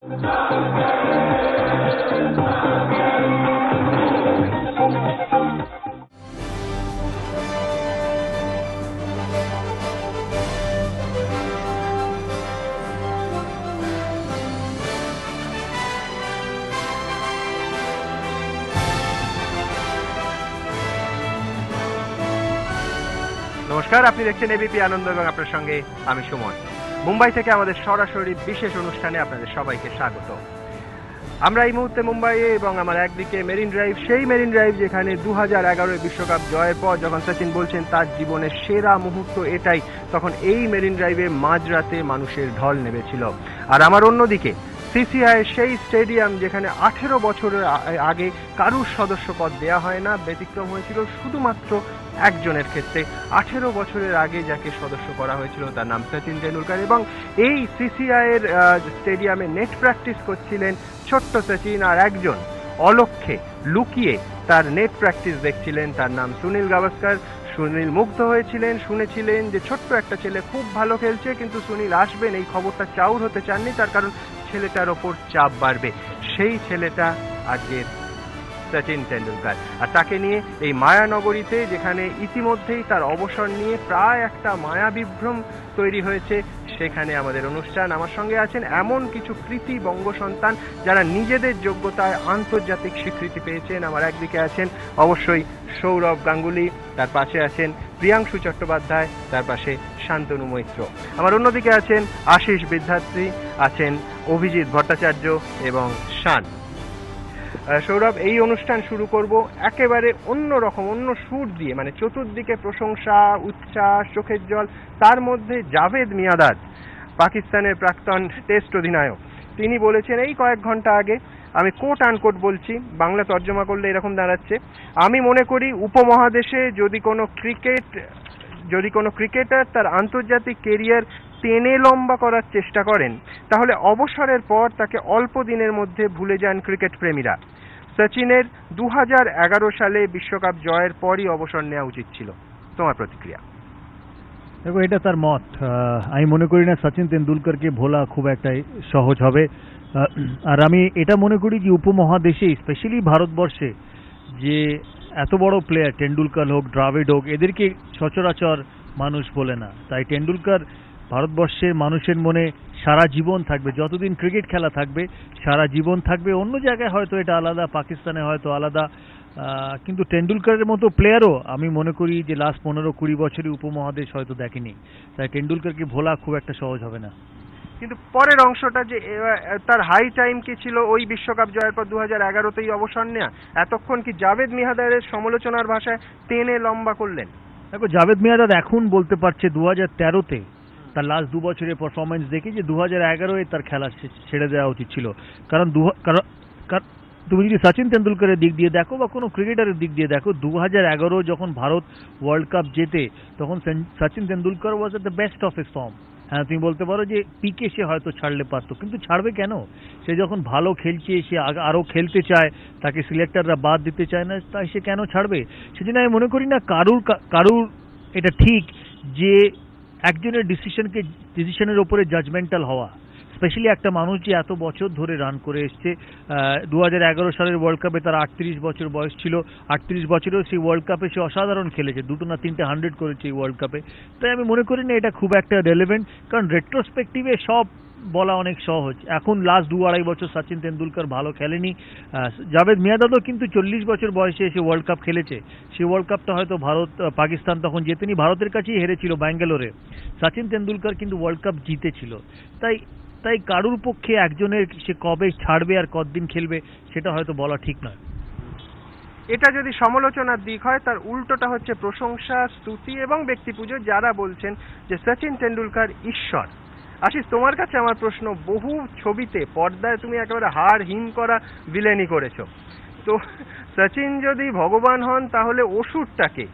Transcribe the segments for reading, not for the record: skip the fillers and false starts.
নমস্কার, আপনি দেখছেন এবিপি আনন্দ এবং আপনার সঙ্গে আমি সুমন। মুম্বাই থেকে আমাদের সরাসরি বিশেষ অনুষ্ঠানে আপনাদের সবাইকে স্বাগত। আমরা এই মুহূর্তে মুম্বাইয়ে এবং আমার একদিকে মেরিন ড্রাইভ, সেই মেরিন ড্রাইভ যেখানে 2011 বিশ্বকাপ জয়ের পর যখন সচিন বলছেন তার জীবনের সেরা মুহূর্ত এটাই, তখন এই মেরিন ড্রাইভে মাঝরাতে মানুষের ঢল নেমেছিল। আর আমার অন্যদিকে সিসিআই সেই স্টেডিয়াম যেখানে 18 বছরের আগে কারুর সদস্য পদ দেওয়া হয় না, ব্যতিক্রম হয়েছিল শুধুমাত্র একজনের ক্ষেত্রে। 18 বছরের আগে যাকে সদস্য করা হয়েছিল তার নাম সচিন তেন্ডুলকর, এবং এই সিসিআই এর স্টেডিয়ামে নেট প্র্যাকটিস করছিলেন ছোট্ট সচিন, আর একজন অলক্ষ্যে লুকিয়ে তার নেট প্র্যাকটিস দেখছিলেন, তার নাম সুনীল গাভাস্কর। সুনীল মুগ্ধ হয়েছিলেন, শুনেছিলেন যে ছোট্ট একটা ছেলে খুব ভালো খেলছে, কিন্তু সুনীল আসবেন এই খবরটা চাউর হতে চাননি, তার কারণ ছেলেটার ওপর চাপ বাড়বে। সেই ছেলেটা আজকের সচিন তেন্ডুলকর, আর তাকে নিয়ে এই মায়ানগরীতে, যেখানে ইতিমধ্যেই তার অবসর নিয়ে প্রায় একটা মায়া বিভ্রম তৈরি হয়েছে, সেখানে আমাদের অনুষ্ঠান। আমার সঙ্গে আছেন এমন কিছু কৃতি বঙ্গ সন্তান যারা নিজেদের যোগ্যতায় আন্তর্জাতিক স্বীকৃতি পেয়েছেন। আমার একদিকে আছেন অবশ্যই সৌরভ গাঙ্গুলি, তার পাশে আছেন প্রিয়াংশু চট্টোপাধ্যায়, তার পাশে শান্তনু মৈত্র। আমার অন্যদিকে আছেন আশিস বিদ্যার্থী, আছেন অভিজিৎ ভট্টাচার্য এবং শান। সৌরভ, এই অনুষ্ঠান শুরু করব একেবারে অন্য রকম, অন্য সুর দিয়ে, মানে চতুর্দিকে প্রশংসা, উচ্ছ্বাস, চোখের জল, তার মধ্যে জাভেদ মিয়াঁদাদ, পাকিস্তানের প্রাক্তন টেস্ট অধিনায়ক, তিনি বলেছেন এই কয়েক ঘন্টা আগে, আমি কোট আনকোট বলছি, বাংলা তর্জমা করলে এরকম দাঁড়াচ্ছে, আমি মনে করি উপমহাদেশে যদি কোনো ক্রিকেটার তার আন্তর্জাতিক কেরিয়ার টেনে লম্বা করার চেষ্টা করেন, তাহলে অবসরের পর তাকে অল্প দিনের মধ্যে ভুলে যান ক্রিকেট প্রেমীরা। সচিনের 2011 সালে বিশ্বকাপ জয়ের পরই অবসর নেওয়া উচিত ছিল। তোমার প্রতিক্রিয়া? দেখো, এটা তার মত। আমি মনে করি না সচিন তেন্ডুলকরকে ভোলা খুব একটা সহজ হবে। আর আমি এটা মনে করি যে উপমহাদেশে, স্পেশালি ভারতবর্ষে, যে এত বড় প্লেয়ার তেন্ডুলকর হোক, দ্রাবিড় হোক, এদেরকে সচরাচর মানুষ বলে না। তাই তেন্ডুলকর ভারতবর্ষের মানুষের মনে সারা জীবন থাকবে, যতদিন ক্রিকেট খেলা থাকবে সারা জীবন থাকবে। অন্য জায়গায় হয়তো এটা আলাদা, পাকিস্তানে হয়তো আলাদা, কিন্তু তেন্ডুলকরের মতো প্লেয়ারও আমি মনে করি যে লাস্ট 15-20 বছরই উপমহাদেশ হয়তো দেখেনি। তাই তেন্ডুলকরকে ভোলা খুব একটা সহজ হবে না। কিন্তু পরের অংশটা যে তার হাই টাইম কি ছিল ওই বিশ্বকাপ জয়ের পর 2011-তেই অবসর নেয়া, এতক্ষণ কি জাভেদ মিয়াঁদাদের সমালোচনার ভাষায় টেনে লম্বা করলেন? দেখো, জাভেদ মিয়াঁদাদ এখন বলতে পারছে 2013-তে তার লাস্ট 2 বছরের পারফরমেন্স দেখে যে 2011-এ তার খেলা ছেড়ে দেওয়া উচিত ছিল। কারণ তুমি যদি সচিন তেন্ডুলকরের দিক দিয়ে দেখো বা কোনো ক্রিকেটারের দিক দিয়ে দেখো, 2011 যখন ভারত ওয়ার্ল্ড কাপ জেতে, তখন Sachin Tendulkar was at the best of his form. হ্যাঁ, তুমি বলতে পারো যে পিকে সে হয়তো ছাড়লে পারতো, কিন্তু ছাড়বে কেন? সে যখন ভালো খেলছে, সে আরও খেলতে চায়, তাকে সিলেক্টররা বাদ দিতে চায় না, তাই সে কেন ছাড়বে? সেজন্য আমি মনে করি না কারুর এটা ঠিক যে একজনের ডিসিশনের ওপরে জাজমেন্টাল হওয়া, স্পেশালি একটা মানুষ যে এত বছর ধরে রান করে এসছে। 2011 সালের ওয়ার্ল্ড কাপে তার 38 বছর বয়স ছিল। 38 বছরেও সেই ওয়ার্ল্ড কাপে সে অসাধারণ খেলেছে, 2 না 3টে 100 করেছে এই ওয়ার্ল্ড কাপে। তাই আমি মনে করি না এটা খুব একটা রেলেভেন্ট, কারণ রেট্রোস্পেক্টিভে সব বলা অনেক সহজ। এখন লাস্ট 2-2.5 বছর সচিন তেন্ডুলকর ভালো খেলেনি। জাভেদ মিয়াঁদাদও কিন্তু 40 বছর বয়সে এসে ওয়ার্ল্ড কাপ খেলেছে। সেই ওয়ার্ল্ড কাপটা হয়তো পাকিস্তান তখন জেতেনি, ভারতের কাছেই হেরেছিল ব্যাঙ্গালোরে। সচিন তেন্ডুলকর কিন্তু ওয়ার্ল্ড কাপ জিতেছিল। তাই কারুর পক্ষে একজনের সে কবে ছাড়বে আর কতদিন খেলবে সেটা হয়তো বলা ঠিক নয়। এটা যদি সমালোচনার দিক হয়, তার উল্টোটা হচ্ছে প্রশংসা, স্তুতি এবং ব্যক্তি পুজো, যারা বলছেন যে সচিন তেন্ডুলকর ঈশ্বর। আশিস, তোমার কাছে আমার প্রশ্ন, বহু ছবিতে পর্দায় তুমি একেবারে হাড় হিম করা ভিলেনি করেছো, তো সচিন যদি ভগবান হন তাহলে অসুরটাকে,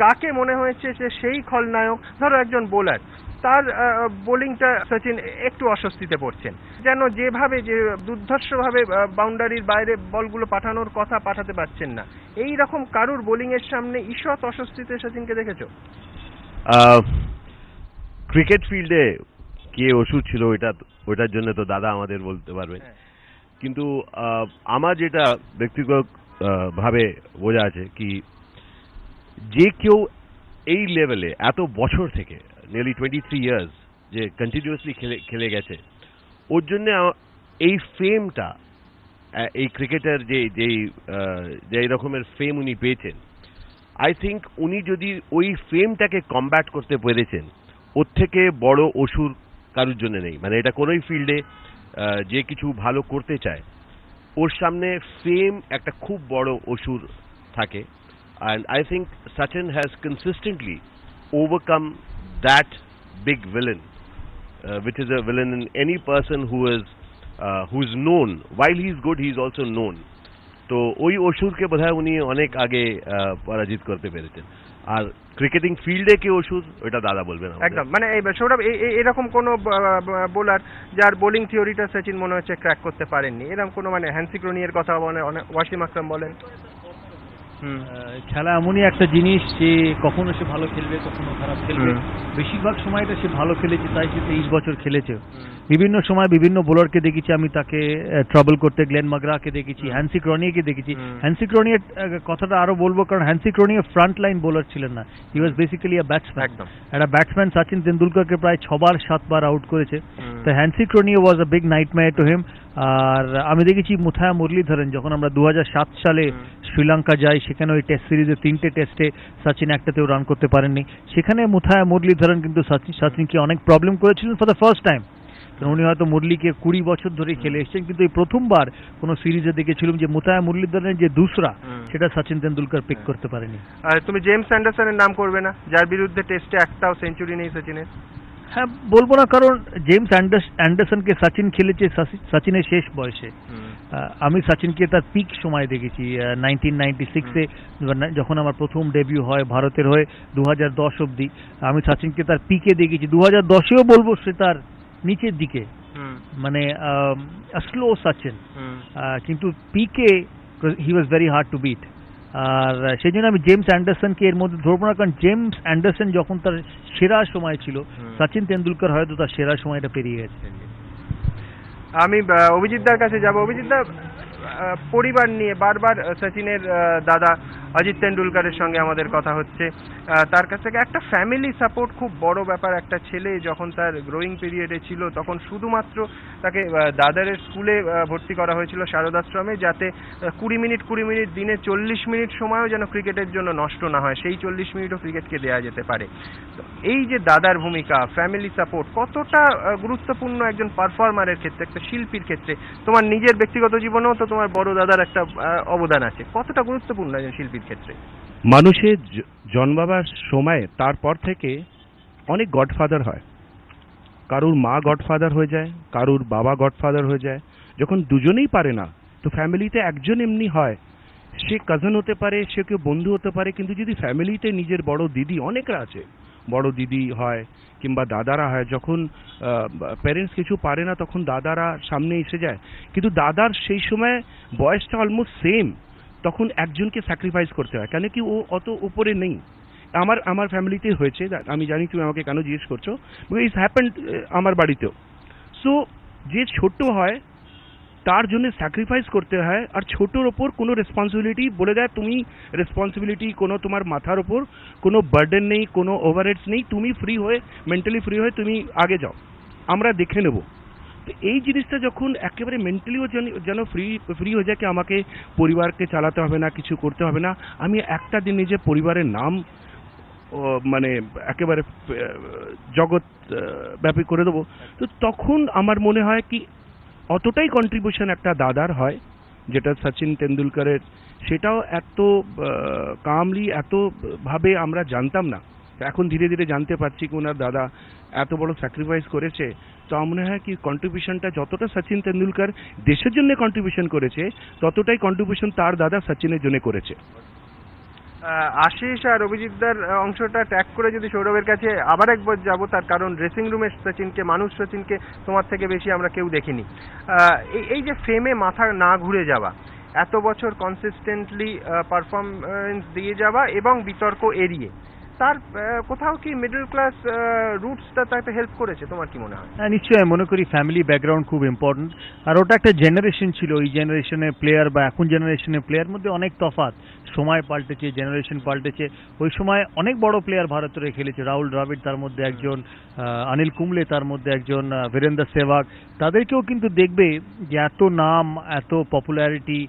কাকে মনে হয়েছে যে সেই খলনায়ক? ধরো একজন বোলার, তার বোলিংটা সচিন একটু অস্বস্তিতে পড়ছেন, যেন যেভাবে যে দুর্ধর্ষভাবে বাউন্ডারির বাইরে বলগুলো পাঠানোর কথা পাঠাতে পারছেন না, এই রকম কারুর বোলিং এর সামনে ঈষৎ অস্বস্তিতে সচিনকে দেখেছো? ক্রিকেট ফিল্ডে কে ওষুধ ছিল ওইটার জন্য তো দাদা আমাদের বলতে পারবে। কিন্তু আমার যেটা ব্যক্তিগত ভাবে বোঝা আছে কি, যে কেউ এই লেভেলে এত বছর থেকে নিয়ারলি 23 ইয়ার্স যে কন্টিনিউয়াসলি খেলে গেছে, ওর জন্য এই ফেমটা, এই ক্রিকেটার যে রকমের ফেম উনি পেয়েছেন, আই থিঙ্ক উনি যদি ওই ফেমটাকে কমব্যাট করতে পেরেছেন, ওর থেকে বড় অসুর কারোর জন্য নেই। মানে এটা কোনোই ফিল্ডে যে কিছু ভালো করতে চায়, ওর সামনে ফেম একটা খুব বড় অসুর থাকে। And I think Sachin has consistently overcome that big villain, which is a villain in any person who is known. While he is good, he is also known. তো ওই অসুরকে বোধহয় উনি অনেক আগে পরাজিত করতে পেরেছেন। আর ক্রিকেটিং ফিল্ডে কি অসুর, ওটা দাদা বলবেন। একদম, মানে সৌরভ, এরকম কোন বোলার যার বোলিং থিওরিটা সচিন মনে হচ্ছে ক্র্যাক করতে পারেননি, এরকম কোন, মানে হ্যান্সি ক্রোনিয়ের কথা বলেন, ওয়াসিম আকরাম বলেন। খেলা এমনই একটা জিনিস যে কখনো সে ভালো খেলবে, কখনো খারাপ খেলবে। বেশিরভাগ সময়টা সে ভালো খেলেছে, তাই সে 23 বছর খেলেছে। বিভিন্ন সময় বিভিন্ন বোলারকে দেখেছি আমি তাকে ট্রাবল করতে, গ্লেন মাকগ্রাকে দেখেছি, হ্যান্সি ক্রোনিয়েকে দেখেছি। হ্যান্সি ক্রোনিয়ের কথাটা আরো বলবো, কারণ Hansie Cronje front line bowler ছিলেন না, he was basically a batsman. একটা ব্যাটসম্যান সচিন তেন্ডুলকরকে প্রায় 6 বার 7 বার আউট করেছে। তো Hansie Cronje was a big nightmare to him. আর আমি দেখেছি মুথায়া মুরলীধরন, যখন আমরা 2007 সালে শ্রীলঙ্কা যাই, সেখানে ওই টেস্ট সিরিজে 3টে টেস্টে সচিন একটাতেও রান করতে পারেননি। সেখানে মুথায়া মুরলীধরন কিন্তু সচিনকে অনেক প্রবলেম করেছিলেন ফর দ্য ফার্স্ট টাইম। উনি হয়তো মুরলীকে 20 বছর ধরে খেলে এসেছেন, কিন্তু এই প্রথমবার কোনো সিরিজে দেখেছিলাম যে মুথায়া মুরলীধরনের যে দুসরা, সেটা সচিন তেন্ডুলকর পিক করতে পারেনি। তুমি জেমস অ্যান্ডারসনের নাম করবে না, যার বিরুদ্ধে টেস্টে একটাও সেঞ্চুরি নেই সচিনের? হ্যাঁ, বলবো না, কারণ জেমস অ্যান্ডারসনকে সচিন খেলেছে সচিনের শেষ বয়সে। আমি সচিনকে তার পিক সময় দেখেছি 1996-এ, যখন আমার প্রথম ডেবিউ হয় ভারতের হয়ে, 2010 অবধি আমি সচিনকে তার পিকে দেখেছি। 2010-এও বলবো সে তার নিচের দিকে, মানে স্লো সচিন, কিন্তু পিকে he was very hard to beat. আর সেই জন্য আমি জেমস অ্যান্ডারসনকে এর মধ্যে ধরবো না, কারণ জেমস অ্যান্ডারসন যখন তার সেরা সময় ছিল, সচিন তেন্ডুলকর হয়তো তার সেরা সময়টা পেরিয়ে গেছে। আমি অভিজিৎদার কাছে যাব। অভিজিৎদা, পরিবার নিয়ে বারবার সচিনের দাদা অজিত তেন্ডুলকরের সঙ্গে আমাদের কথা হচ্ছে, তার কাছ থেকে একটা ফ্যামিলি সাপোর্ট খুব বড় ব্যাপার। একটা ছেলে যখন তার গ্রোয়িং পিরিয়ডে ছিল, তখন শুধুমাত্র তাকে দাদারের স্কুলে ভর্তি করা হয়েছিল, শারদাশ্রমে, যাতে 20 মিনিট দিনে 40 মিনিট সময়ও যেন ক্রিকেটের জন্য নষ্ট না হয়, সেই 40 মিনিটও ক্রিকেটকে দেওয়া যেতে পারে। এই যে দাদার ভূমিকা, ফ্যামিলি সাপোর্ট কতটা গুরুত্বপূর্ণ একজন পারফর্মারের ক্ষেত্রে, একটা শিল্পীর ক্ষেত্রে? তোমার নিজের ব্যক্তিগত জীবনেও তো তোমার বড় দাদার একটা অবদান আছে, কতটা গুরুত্বপূর্ণ একজন শিল্পীর ক্ষেত্রে? মানুষের জন্মাবার সময় তারপর থেকে অনেক গডফাদার হয়। কারুর মা গডফাদার হয়ে যায়, কারুর বাবা গডফাদার হয়ে যায়। যখন দুজনেই পারে না, তো ফ্যামিলিতে একজন এমনি হয়, সে কাজিন হতে পারে, সে কেউ বন্ধু হতে পারে। কিন্তু যদি ফ্যামিলিতে নিজের বড় দিদি, অনেকরা আছে, বড় দিদি হয় কিংবা দাদারা হয়, যখন প্যারেন্টস কিছু পারে না, তখন দাদারা সামনে এসে যায়। কিন্তু দাদার সেই সময় বয়সটা অলমোস্ট সেম, তখন একজনকে স্যাক্রিফাইস করতে হয়, কেন কি ও অত উপরে নেই। আমার ফ্যামিলিতে হয়েছে, আমি জানি তুমি আমাকে কেন জিজ্ঞেস করছো, ইটস হ্যাপেন্ড আমার বাড়িতেও। সো যে ছোট হয় তার জন্য স্যাক্রিফাইস করতে হয়, আর ছোটোর ওপর কোনো রেসপন্সিবিলিটি বলে দেয়, তুমি রেসপন্সিবিলিটি কোনো তোমার মাথার ওপর কোনো বার্ডেন নেই, কোনো ওভারহেডস নেই, তুমি ফ্রি হয়ে, মেন্টালি ফ্রি হয়ে তুমি আগে যাও, আমরা দেখে নেব। তো এই জিনিসটা যখন একেবারে মেন্টালিও যেন ফ্রি হয়ে যায়, কি আমাকে পরিবারকে চালাতে হবে না, কিছু করতে হবে না, আমি একটা দিন নিজে পরিবারের নাম মানে একেবারে জগৎ ব্যাপী করে দেবো, তো তখন আমার মনে হয় কি অতটাই কন্ট্রিবিউশন একটা দাদার হয়, যেটা সচিন তেন্ডুলকরের, সেটাও এত কামলি, এত ভাবে আমরা জানতাম না। এখন ধীরে ধীরে জানতে পারছি কি ওনার দাদা এত বড় স্যাক্রিফাইস করেছে। তো আমার মনে হয় কি কন্ট্রিবিউশনটা যতটা সচিন তেন্ডুলকর দেশের জন্য কন্ট্রিবিউশন করেছে, ততটাই কন্ট্রিবিউশন তার দাদা সচিনের জন্য করেছে। আশিস আর অভিজিৎদার অংশটা ট্যাগ করে যদি সৌরভের কাছে আবার একবার যাব, তার কারণ ড্রেসিং রুমে সচিনকে, মানুষ সচিনকে তোমার থেকে বেশি আমরা কেউ দেখিনি। এই যে ফেমে মাথা না ঘুরে যাওয়া, এত বছর কনসিস্টেন্টলি পারফরমেন্স দিয়ে যাওয়া এবং বিতর্ক এড়িয়ে, তার কোথাও কি মিডল ক্লাস রুটসটা তাকে হেল্প করেছে, তোমার কি মনে হয়? হ্যাঁ নিশ্চয়ই, আমি মনে করি ফ্যামিলি ব্যাকগ্রাউন্ড খুব ইম্পর্টেন্ট। আর ওটা একটা জেনারেশন ছিল, ওই জেনারেশনের প্লেয়ার বা এখন জেনারেশনের প্লেয়ার মধ্যে অনেক তফাৎ, সময় পাল্টেছে, জেনারেশন পাল্টেছে। ওই সময় অনেক বড় প্লেয়ার ভারতের খেলেছে, রাহুল দ্রাবিড় তার মধ্যে একজন, অনিল কুম্বলে তার মধ্যে একজন, বীরেন্দ্র সেহবাগ। তাদেরকেও কিন্তু দেখবে যে এত নাম, এত popularity,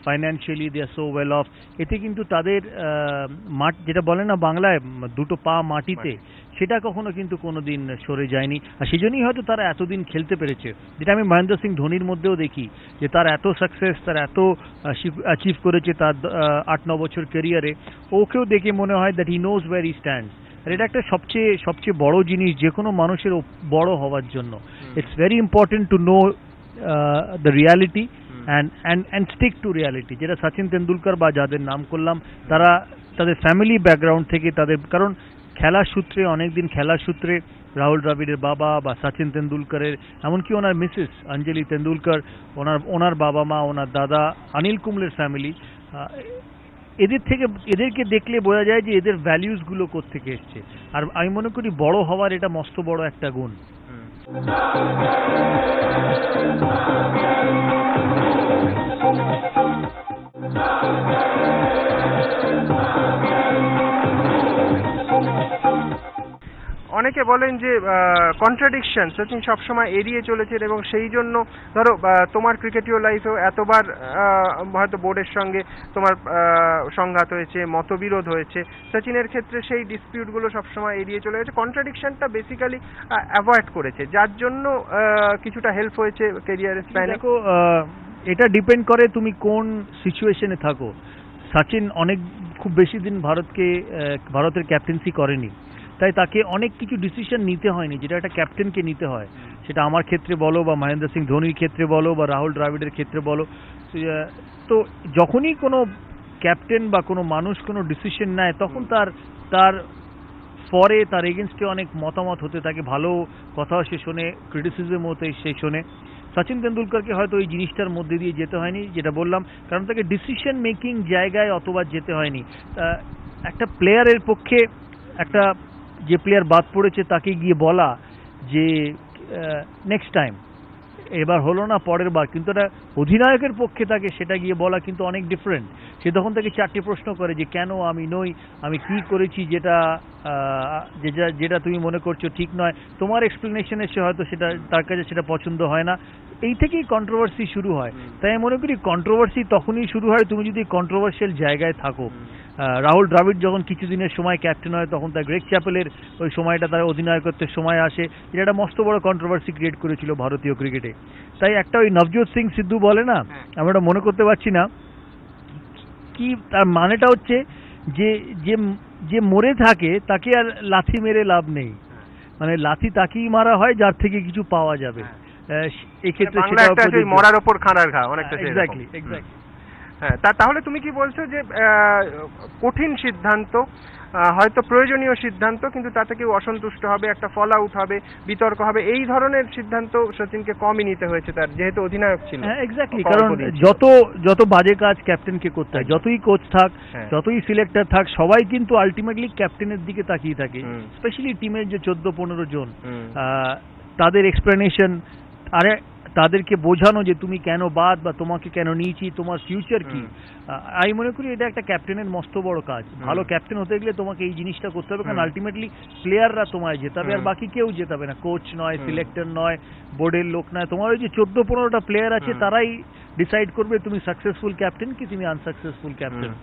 financially they are so well off, এতে কিন্তু তাদের মাঠ যেটা বলে না বাংলায় দুটো পা মাটিতে, সেটা কখনো কিন্তু কোনোদিন সরে যায়নি। আর সেই জন্যই হয়তো তারা এতদিন খেলতে পেরেছে, যেটা আমি মহেন্দ্র সিং ধোনির মধ্যেও দেখি যে তার এত সাকসেস, তার এত অ্যাচিভ করেছে তার 8-9 বছর ক্যারিয়ারে। ওকেও দেখে মনে হয় that he knows where he stands. আর এটা একটা সবচেয়ে বড় জিনিস যে কোনো মানুষের বড় হওয়ার জন্য। It's very important to know the reality and stick to reality, যেটা সচিন তেন্ডুলকর বা যাদের নাম করলাম তারা তাদের ফ্যামিলি ব্যাকগ্রাউন্ড থেকে, তাদের কারণ খেলার সূত্রে, অনেকদিন খেলার সূত্রে রাহুল দ্রাবিড়ের বাবা বা সচিন তেন্ডুলকরের, এমনকি ওনার মিসেস অঞ্জলি তেন্ডুলকর, ওনার বাবা মা, ওনার দাদা, অনিল কুম্বলের ফ্যামিলি, এদেরকে দেখলে বোঝা যায় যে এদের ভ্যালিউসগুলো কোত্থেকে এসছে। আর আমি মনে করি বড় হওয়ার এটা মস্ত বড় একটা গুণ। অনেকে বলেন যে কন্ট্রাডিকশন সচিন সবসময় এড়িয়ে চলেছেন, এবং সেই জন্য ধরো তোমার ক্রিকেটীয় লাইফেও এতবার হয়তো বোর্ডের সঙ্গে তোমার সংঘাত হয়েছে, মতবিরোধ হয়েছে, সচিনের ক্ষেত্রে সেই ডিসপিউটগুলো সবসময় এড়িয়ে চলে গেছে, কন্ট্রাডিকশনটা বেসিক্যালি অ্যাভয়েড করেছে, যার জন্য কিছুটা হেল্প হয়েছে ক্যারিয়ারের স্প্যানে। দেখো, এটা ডিপেন্ড করে তুমি কোন সিচুয়েশনে থাকো। সচিন খুব বেশি দিন ভারতের ক্যাপ্টেন্সি করেনি, তাই তাকে অনেক কিছু ডিসিশন নিতে হয়নি যেটা একটা ক্যাপ্টেনকে নিতে হয়। সেটা আমার ক্ষেত্রে বলো, বা মহেন্দ্র সিং ধোনির ক্ষেত্রে বলো, বা রাহুল দ্রাবিড়ের ক্ষেত্রে বলো। তো যখনই কোনো ক্যাপ্টেন বা কোনো মানুষ কোনো ডিসিশন নেয়, তখন তার পরে তার এগেনস্টে অনেক মতামত হতে থাকে, ভালো কথাও সে শোনে, ক্রিটিসিজম হতে সে শোনে। সচিন তেন্ডুলকরকে হয়তো এই জিনিসটার মধ্যে দিয়ে যেতে হয়নি, যেটা বললাম, কারণ তাকে ডিসিশন মেকিং জায়গায় অতবার যেতে হয়নি। একটা প্লেয়ারের পক্ষে যে প্লেয়ার বাদ পড়েছে তাকে গিয়ে বলা যে নেক্সট টাইম, এবার হলো না পরের বার, কিন্তু একটা অধিনায়কের পক্ষে তাকে সেটা গিয়ে বলা কিন্তু অনেক ডিফারেন্ট। সে তখন তাকে 4টে প্রশ্ন করে যে কেন আমি নই, আমি কি করেছি যেটা তুমি মনে করছো ঠিক নয়, তোমার এক্সপ্লেনেশন এসে হয়তো সেটা তার কাছে সেটা পছন্দ হয় না। এই থেকেই কন্ট্রোভার্সি শুরু হয়। তাই আমি মনে করি কন্ট্রোভার্সি তখনই শুরু হয় তুমি যদি কন্ট্রোভার্সিয়াল জায়গায় থাকো। রাহুল দ্রাবিড় যখন কিছুদিনের সময় ক্যাপ্টেন হয়, তখন তার গ্রেগ চ্যাপেলের ওই সময়টা তার অধিনায়কত্বের সময় আসে, এটা একটা মস্ত বড় কন্ট্রোভার্সি ক্রিয়েট করেছিল ভারতীয় ক্রিকেটে। তাই একটা ওই নবজোৎ সিং সিদ্ধু বলে না, আমি ওটা মনে করতে পারছি না কি তার মানেটা হচ্ছে যে মরে থাকে তাকে আর লাথি মেরে লাভ নেই, মানে লাথি তাকেই মারা হয় যার থেকে কিছু পাওয়া যাবে। এক্ষেত্রে মরার ওপর খাঁড়ার ঘা অনেকটা। এক্স্যাক্টলি। হ্যাঁ, তাহলে তুমি কি বলছো যে কঠিন সিদ্ধান্ত, হয়তো প্রয়োজনীয় সিদ্ধান্ত, কিন্তু তাতে কেউ অসন্তুষ্ট হবে, একটা ফল আউট হবে, বিতর্ক হবে, এই ধরনের সিদ্ধান্ত সচিনকে কমই নিতে হয়েছে তার, যেহেতু অধিনায়ক ছিল। হ্যাঁ এক্স্যাক্টলি, কারণ যত বাজে কাজ ক্যাপ্টেনকে করতে হয়, যতই কোচ থাক, যতই সিলেক্টর থাক, সবাই কিন্তু আলটিমেটলি ক্যাপ্টেনের দিকে তাকিয়ে থাকে। স্পেশালি টিমের যে 14-15 জন, তাদের এক্সপ্লেনেশন, আরে তাদেরকে বোঝানো যে তুমি কেন বাদ, বা তোমাকে কেন নিয়েছি, তোমার ফিউচার কি। আমি মনে করি এটা একটা ক্যাপ্টেনের মস্ত বড় কাজ। ভালো ক্যাপ্টেন হতে গেলে তোমাকে এই জিনিসটা করতে হবে, কারণ আলটিমেটলি প্লেয়াররা তোমায় জেতাবে, আর বাকি কেউ জেতাবে না। কোচ নয়, সিলেক্টর নয়, বোর্ডের লোক নয়, তোমার ওই যে 14-15টা প্লেয়ার আছে, তারাই ডিসাইড করবে তুমি সাকসেসফুল ক্যাপ্টেন কি তুমি আনসাকসেসফুল ক্যাপ্টেন।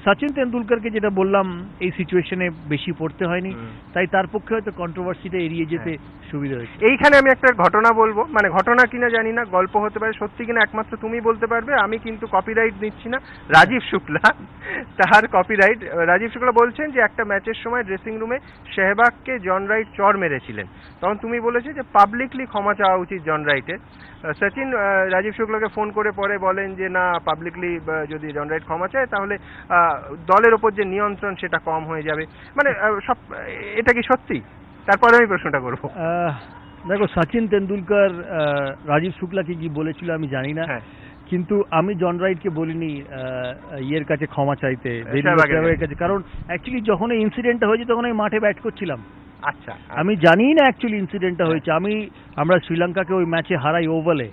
সচিন তেন্ডুলকরকে যেটা বললাম, এই সিচুয়েশনে বেশি পড়তে হয়নি, তাই তার পক্ষে হয়তো কন্ট্রোভার্সিটা এড়িয়ে যেতে সুবিধা হয়েছে। এইখানে আমি একটা ঘটনা বলবো, মানে ঘটনা কিনা জানি না, গল্প হতে পারে, সত্যি কিনা একমাত্র তুমি বলতে পারবে, আমি কিন্তু কপিরাইট নিচ্ছি না। রাজীব শুক্লা, তার কপিরাইট, রাজীব শুক্লা বলছেন যে একটা ম্যাচের সময় ড্রেসিং রুমে শেহবাগকে জন রাইট চর মেরেছিলেন, তখন তুমি বলেছো যে পাবলিকলি ক্ষমা চাওয়া উচিত জন রাইটের। সচিন রাজীব শুক্লাকে ফোন করে পরে বলেন যে না, পাবলিকলি যদি জন রাইট ক্ষমা চায় তাহলে দলের ওপর যে নিয়ন্ত্রণ সেটা কম হয়ে যাবে, মানে সব, এটা কি সত্যি? তারপরে আমি প্রশ্নটা করবো। দেখো, সচিন তেন্ডুলকর রাজীব শুক্লাকে কি বলেছিল আমি জানি না, কিন্তু আমি জন রাইটকে বলিনি ইয়ের কাছে ক্ষমা চাইতে, সেহবাগের সেহবাগের কাছে, কারণ অ্যাকচুয়ালি যখন এই ইনসিডেন্টটা হয়েছে তখন আমি মাঠে ব্যাট করছিলাম। আচ্ছা, আমি জানি না অ্যাকচুয়ালি ইনসিডেন্টটা হয়েছে। আমরা শ্রীলঙ্কাকে ওই ম্যাচে হারাই ওভালে।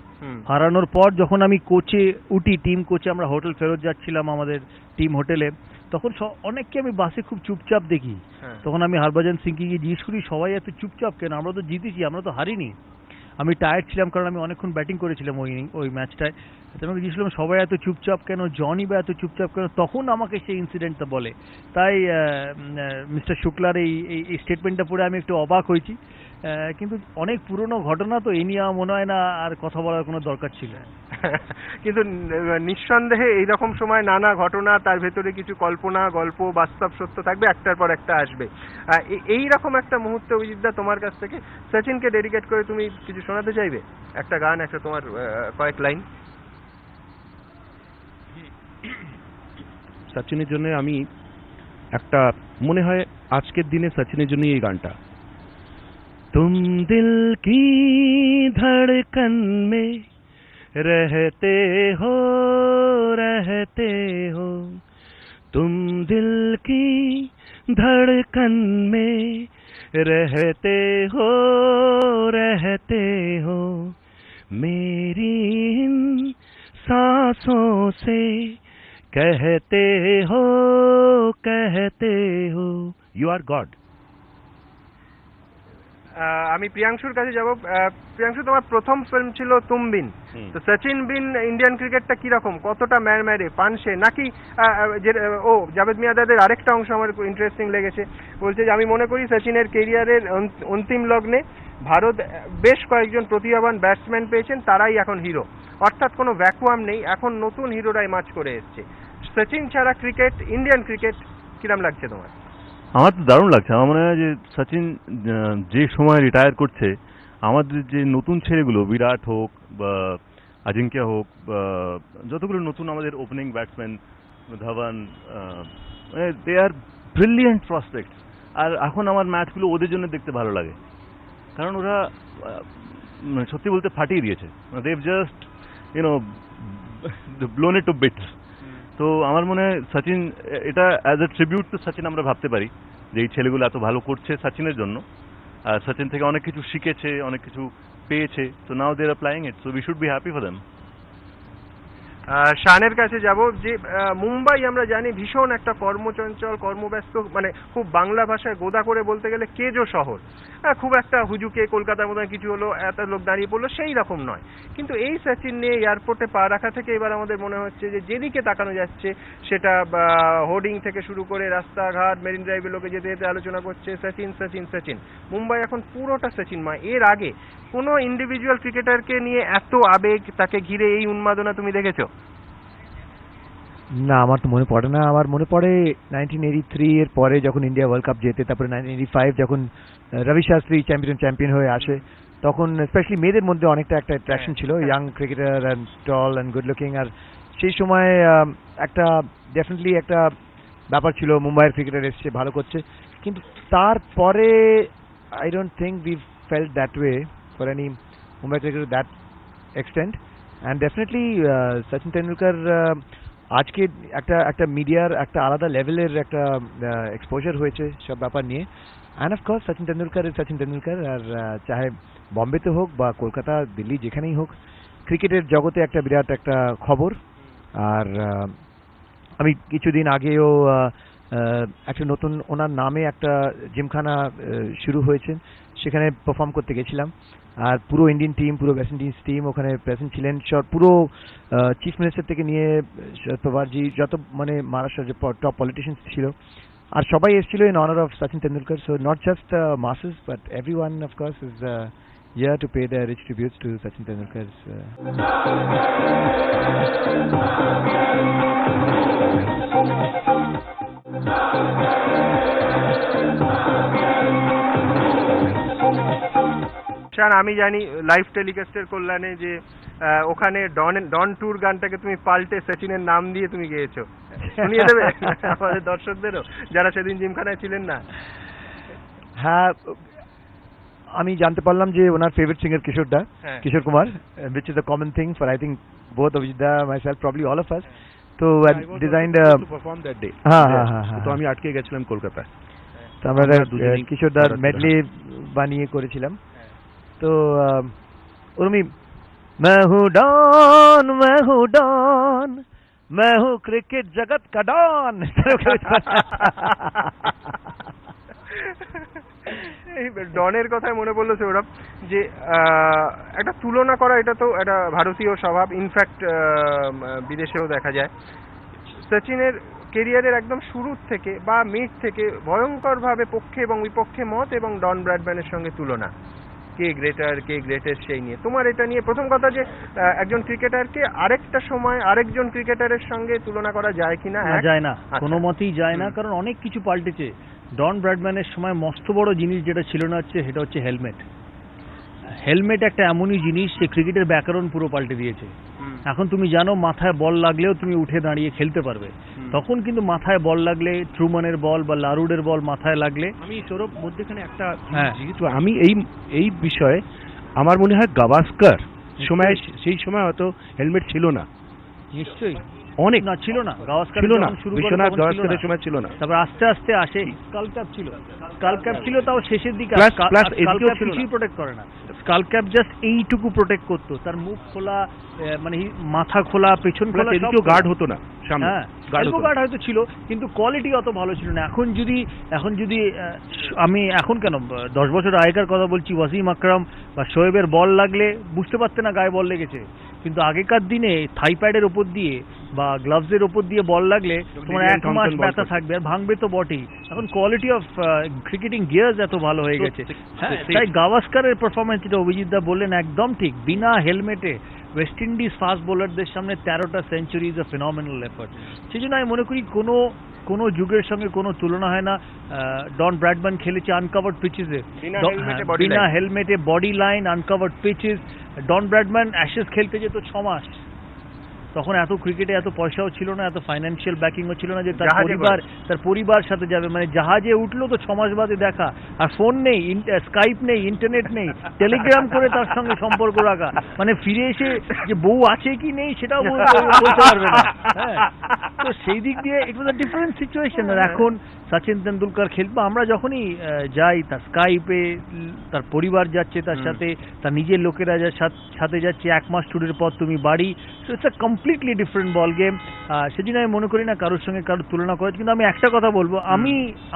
হারানোর পর যখন আমি কোচে উঠি, টিম কোচে, আমরা হোটেল ফেরত যাচ্ছিলাম আমাদের টিম হোটেলে, তখন অনেককে আমি বাসে খুব চুপচাপ দেখি। তখন আমি হরভজন সিংকে গিয়ে জিজ্ঞেস করি, সবাই এত চুপচাপ কেন? আমরা তো জিতেছি, আমরা তো হারিনি। আমি টায়ার্ড ছিলাম কারণ আমি অনেকক্ষণ ব্যাটিং করেছিলাম ওই ম্যাচটায়। আমাকে জিজ্ঞেছিলাম সবাই এত চুপচাপ কেন, জনি বা এত চুপচাপ কেন? তখন আমাকে সেই ইনসিডেন্টটা বলে। তাই মিস্টার শুক্লার এই স্টেটমেন্টটা পড়ে আমি একটু অবাক হয়েছি। কিন্তু অনেক পুরনো ঘটনা তো, এই নিয়ে আমার মনে হয় না আর কথা বলার কোনো দরকার ছিল। কিন্তু নিঃসন্দেহে এইরকম সময় নানা ঘটনা, তার ভেতরে কিছু কল্পনা, গল্প, বাস্তব সত্য থাকবে, একটার পর একটা আসবে। এইরকম একটা মুহূর্তে অভিজিৎদা তোমার কাছ থেকে সচিনকে ডেডিকেট করে তুমি কিছু শোনাতে চাইবে? একটা গান, একটা তোমার কয়েক লাইন। সচিনের জন্য আমি একটা, মনে হয় আজকের দিনে সচিনের জন্য এই গানটা, তুম দিল কি ধড়কন মে रहते हो तुम दिल की धड़कन में रहते हो मेरी इन सांसों से कहते हो you are God। আমি প্রিয়াংশুর কাছে যাব। প্রিয়াংশু, তোমার প্রথম ফিল্ম ছিল তুম বিন। তো সচিন বিন ইন্ডিয়ান ক্রিকেটটা কিরকম, কতটা ম্যারে পানসে, নাকি জাভেদ মিয়াঁদাদের আরেকটা অংশ আমার ইন্টারেস্টিং লেগেছে, বলছে যে আমি মনে করি সচিনের কেরিয়ারের অন্তিম লগ্নে ভারত বেশ কয়েকজন প্রতিভাবান ব্যাটসম্যান পেয়েছেন, তারাই এখন হিরো, অর্থাৎ কোনো ভ্যাকুয়াম নেই, এখন নতুন হিরোরাই মাচ করে এসছে। সচিন ছাড়া ক্রিকেট, ইন্ডিয়ান ক্রিকেট কিরম লাগছে তোমার? আমার তো দারুণ লাগছে। আমার মনে হয় যে সচিন যে সময় রিটায়ার করছে, আমাদের যে নতুন ছেলেগুলো, বিরাট হোক বা আজিঙ্ক্য হোক বা যতগুলো নতুন আমাদের opening batsman, Dhawan, they are brilliant prospects. আর এখন আমার ম্যাচগুলো ওদের জন্য দেখতে ভালো লাগে, কারণ ওরা সত্যি বলতে ফাটিয়ে দিয়েছে। They have just blown it to bits. তো আমার মনে হয় সচিন, এটা as a tribute to Sachin আমরা ভাবতে পারি যে এই ছেলেগুলো এত ভালো করছে সচিনের জন্য, আর সচিন থেকে অনেক কিছু শিখেছে, অনেক কিছু পেয়েছে। So now they are applying it, so we should be happy for them. শানের কাছে যাব। যে মুম্বাই আমরা জানি ভীষণ একটা কর্মচঞ্চল, কর্মব্যস্ত, মানে খুব বাংলা ভাষায় গোদা করে বলতে গেলে কেজো শহর। খুব একটা হুজুকে কলকাতার মতো কিছু হলো এত লোক দাঁড়িয়ে পড়লো সেই রকম নয়। কিন্তু এই সচিন নিয়ে এয়ারপোর্টে পা রাখা থেকে এবার আমাদের মনে হচ্ছে যে যেদিকে তাকানো যাচ্ছে, সেটা হোর্ডিং থেকে শুরু করে রাস্তাঘাট, মেরিন ড্রাইভে লোকে যেতে যেতে আলোচনা করছে সচিন সচিন সচিন। মুম্বাই এখন পুরোটা সচিনময়। এর আগে কোনো ইন্ডিভিজুয়াল ক্রিকেটারকে নিয়ে এত আবেগ, তাকে ঘিরে এই উন্মাদনা তুমি দেখেছো? না, আমার তো মনে পড়ে না। আমার মনে পড়ে 1983 এর পরে যখন ইন্ডিয়া ওয়ার্ল্ড কাপ জেতে, তারপরে 1985 যখন রবি শাস্ত্রী চ্যাম্পিয়ন হয়ে আসে, তখন স্পেশালি মেয়েদের মধ্যে অনেকটা একটা অ্যাট্রাকশন ছিল, young cricketer and tall and good looking. আর সেই সময় একটা ডেফিনেটলি একটা ব্যাপার ছিল, মুম্বাইয়ের ক্রিকেটার এসছে, ভালো করছে। কিন্তু তারপরে I don't think we felt that way for any Mumbai cricketer that extent. And definitely Sachin Tendulkar আজকে একটা মিডিয়ার একটা আলাদা লেভেলের একটা এক্সপোজার হয়েছে সব ব্যাপার নিয়ে। And of course Sachin Tendulkar Sachin Tendulkar. আর চাহে বম্বেতে হোক বা কলকাতা, দিল্লি, যেখানেই হোক, ক্রিকেটের জগতে একটা বিরাট একটা খবর। আর আমি কিছুদিন আগেও একটা নতুন ওনার নামে একটা জিমখানা শুরু হয়েছে, সেখানে পারফর্ম করতে গেছিলাম। আর পুরো ইন্ডিয়ান টিম, পুরো ওয়েস্ট ইন্ডিজ টিম ওখানে প্রেজেন্ট ছিলেন, পুরো চিফ মিনিস্টার থেকে নিয়ে পাওয়ারজি, যত মানে মহারাষ্ট্রের যে টপ পলিটিশিয়ানস ছিল, আর সবাই এসেছিল in honour of Sachin Tendulkar. So not just masses but everyone of course is here to pay their rich tributes to Sachin Tendulkar's আমি জানি লাইভ টেলিকাস্টের কল্যাণে যে ওখানে ডন ট্যুর গানটাকে তুমি পাল্টে সচিনের নাম দিয়ে তুমি গেয়েছো, শুনিয়ে দেবে আমাদের দর্শকদেরও যারা সেদিন জিমখানায় ছিলেন না? হ্যাঁ, আমি জানতে পারলাম যে ওনার ফেভারিট সিঙ্গার কিশোর দা, হ্যাঁ। Kishore Kumar, which is a common thing for I think both Abhijit da, myself, probably all of us. So designed perform that day. হ্যাঁ হ্যাঁ হ্যাঁ, তো আমি আটকে গেছিলাম কলকাতায়। তো আমরা আমরা দুজনেই কিশোর দার করাচ্ছিলাম। মেডলি বানিয়ে করেছিলাম। তো উর্মি मैं हूँ डॉन, मैं हूँ डॉन, मैं हूँ क्रिकेट जगत का डॉन। এই ডনের কথায় মনে পড়লো সৌরভ যে একটা তুলনা করা, এটা তো একটা ভারতীয় স্বভাব, ইনফ্যাক্ট বিদেশেও দেখা যায়। সচিনের কেরিয়ারের একদম শুরুর থেকে বা মিড থেকে ভয়ঙ্করভাবে পক্ষে এবং বিপক্ষে মত এবং ডন ব্র্যাডম্যানের সঙ্গে তুলনা, কে গ্রেটার কে গ্রেটেস্ট সেই নিয়ে। তোমার এটা নিয়ে প্রথম কথা যে একজন ক্রিকেটারকে আরেকটা সময় আরেকজন ক্রিকেটারের সঙ্গে তুলনা করা যায় কিনা? যায় না, আচ্ছা। কোনো মতেই যায় না, কারণ অনেক কিছু পাল্টেছে। ডন ব্র্যাডম্যানের সময় মস্ত বড় জিনিস যেটা ছিল না হচ্ছে সেটা হচ্ছে হেলমেট। হেলমেট একটা এমনই জিনিস সে ক্রিকেটের ব্যাকরণ পুরো পাল্টে দিয়েছে। এখন তুমি জানো মাথায় বল লাগলেও তুমি উঠে দাঁড়িয়ে খেলতে পারবে, তখন কিন্তু মাথায় বল লাগলে, ট্রুম্যানের বল বা লারুডের বল মাথায় লাগলে। আমি সৌরভ মধ্যখানে একটা হ্যাঁ। যেহেতু আমি এই বিষয়ে আমার মনে হয় গাভাস্কার সময়, সেই সময় হয়তো হেলমেট ছিল না, নিশ্চয়ই অনেক না ছিল না, গাভাস্কার ছিল না, যখন শুরু করে বিশ্বনাথ তখন ছিল গাভাস্কারের না। সময় ছিল না। তারপর আস্তে আস্তে আসে স্কাল ক্যাপ ছিল, স্কাল ক্যাপ ছিল তাও শেষের দিকে। Plus স্কাল এদিকেও ক্যাপ ছিল না। কিছুই প্রোটেক্ট করে না, স্কাল ক্যাপ জাস্ট এইটুকু প্রোটেক্ট করতো, তার মুখ খোলা, মানে মাথা খোলা, পেছন খোলা, এদিকেও গার্ড হতো না সামনে, হ্যাঁ গার্ড এলবো হতো গার্ড হয়তো ছিল, কিন্তু কোয়ালিটি অত ভালো ছিল না। এখন যদি আমি এখন কেন 10 বছর আগেকার কথা বলছি, ওয়াসিম আকরাম বা শোয়েবের বল লাগলে বুঝতে পারতে না গায়ে বল লেগেছে, কিন্তু আগেকার দিনে থাই প্যাডের ওপর দিয়ে বা গ্লাভসের ওপর দিয়ে বল লাগলে তোমার লিলিয়ান 1 মাস থমসন বল ব্যথা করতো। থাকবে, আর ভাঙবে তো বটেই। এখন কোয়ালিটি অফ ক্রিকেটিং গিয়ার্স এত ভালো হয়ে গেছে। হ্যাঁ, তাই গাভাস্কারের পারফরমেন্স যেটা অভিজিৎ দা বললেন একদম ঠিক, বিনা হেলমেটে ওয়েস্ট ইন্ডিজ ফাস্ট বোলারদের সামনে 13টা century is a phenomenal effort. সেই জন্য আমি মনে করি কোনো যুগের সঙ্গে কোনো তুলনা হয় না। ডন ব্র্যাডম্যান খেলেছে আনকাভার্ড পিচেসে, বিনা হেলমেটে, body line, uncovered pitches. Don Bradman Ashes খেলতে যেত 6 মাস, তখন এত ক্রিকেটে এত পয়সাও ছিল না, এত ফাইন্যান্সিয়াল ব্যাকিংও ছিল না যে তার পরিবার সাথে যাবে, মানে জাহাজে উঠলো তো 6 মাস বাদে দেখা, আর ফোন নেই, স্কাইপ নেই, ইন্টারনেট নেই, টেলিগ্রাম করে তার সঙ্গে সম্পর্ক রাখা, মানে ফিরে এসে যে বউ আছে কি নেই সেটাও বলতে পারবে না। হ্যাঁ, তো সেই দিক দিয়ে ইট ওয়াজ আ ডিফারেন্ট সিচুয়েশন। আর এখন সচিন তেন্ডুলকর খেলবে, আমরা যখনই যাই তার স্কাইপে, তার পরিবার যাচ্ছে তার সাথে, তার নিজের লোকেরা সাথে যাচ্ছে, 1 মাস ট্যুরের পর তুমি বাড়ি, so it's a completely different ball game. সেজন্য আমি মনে করি না কারোর সঙ্গে কারোর তুলনা করে। কিন্তু আমি একটা কথা বলবো,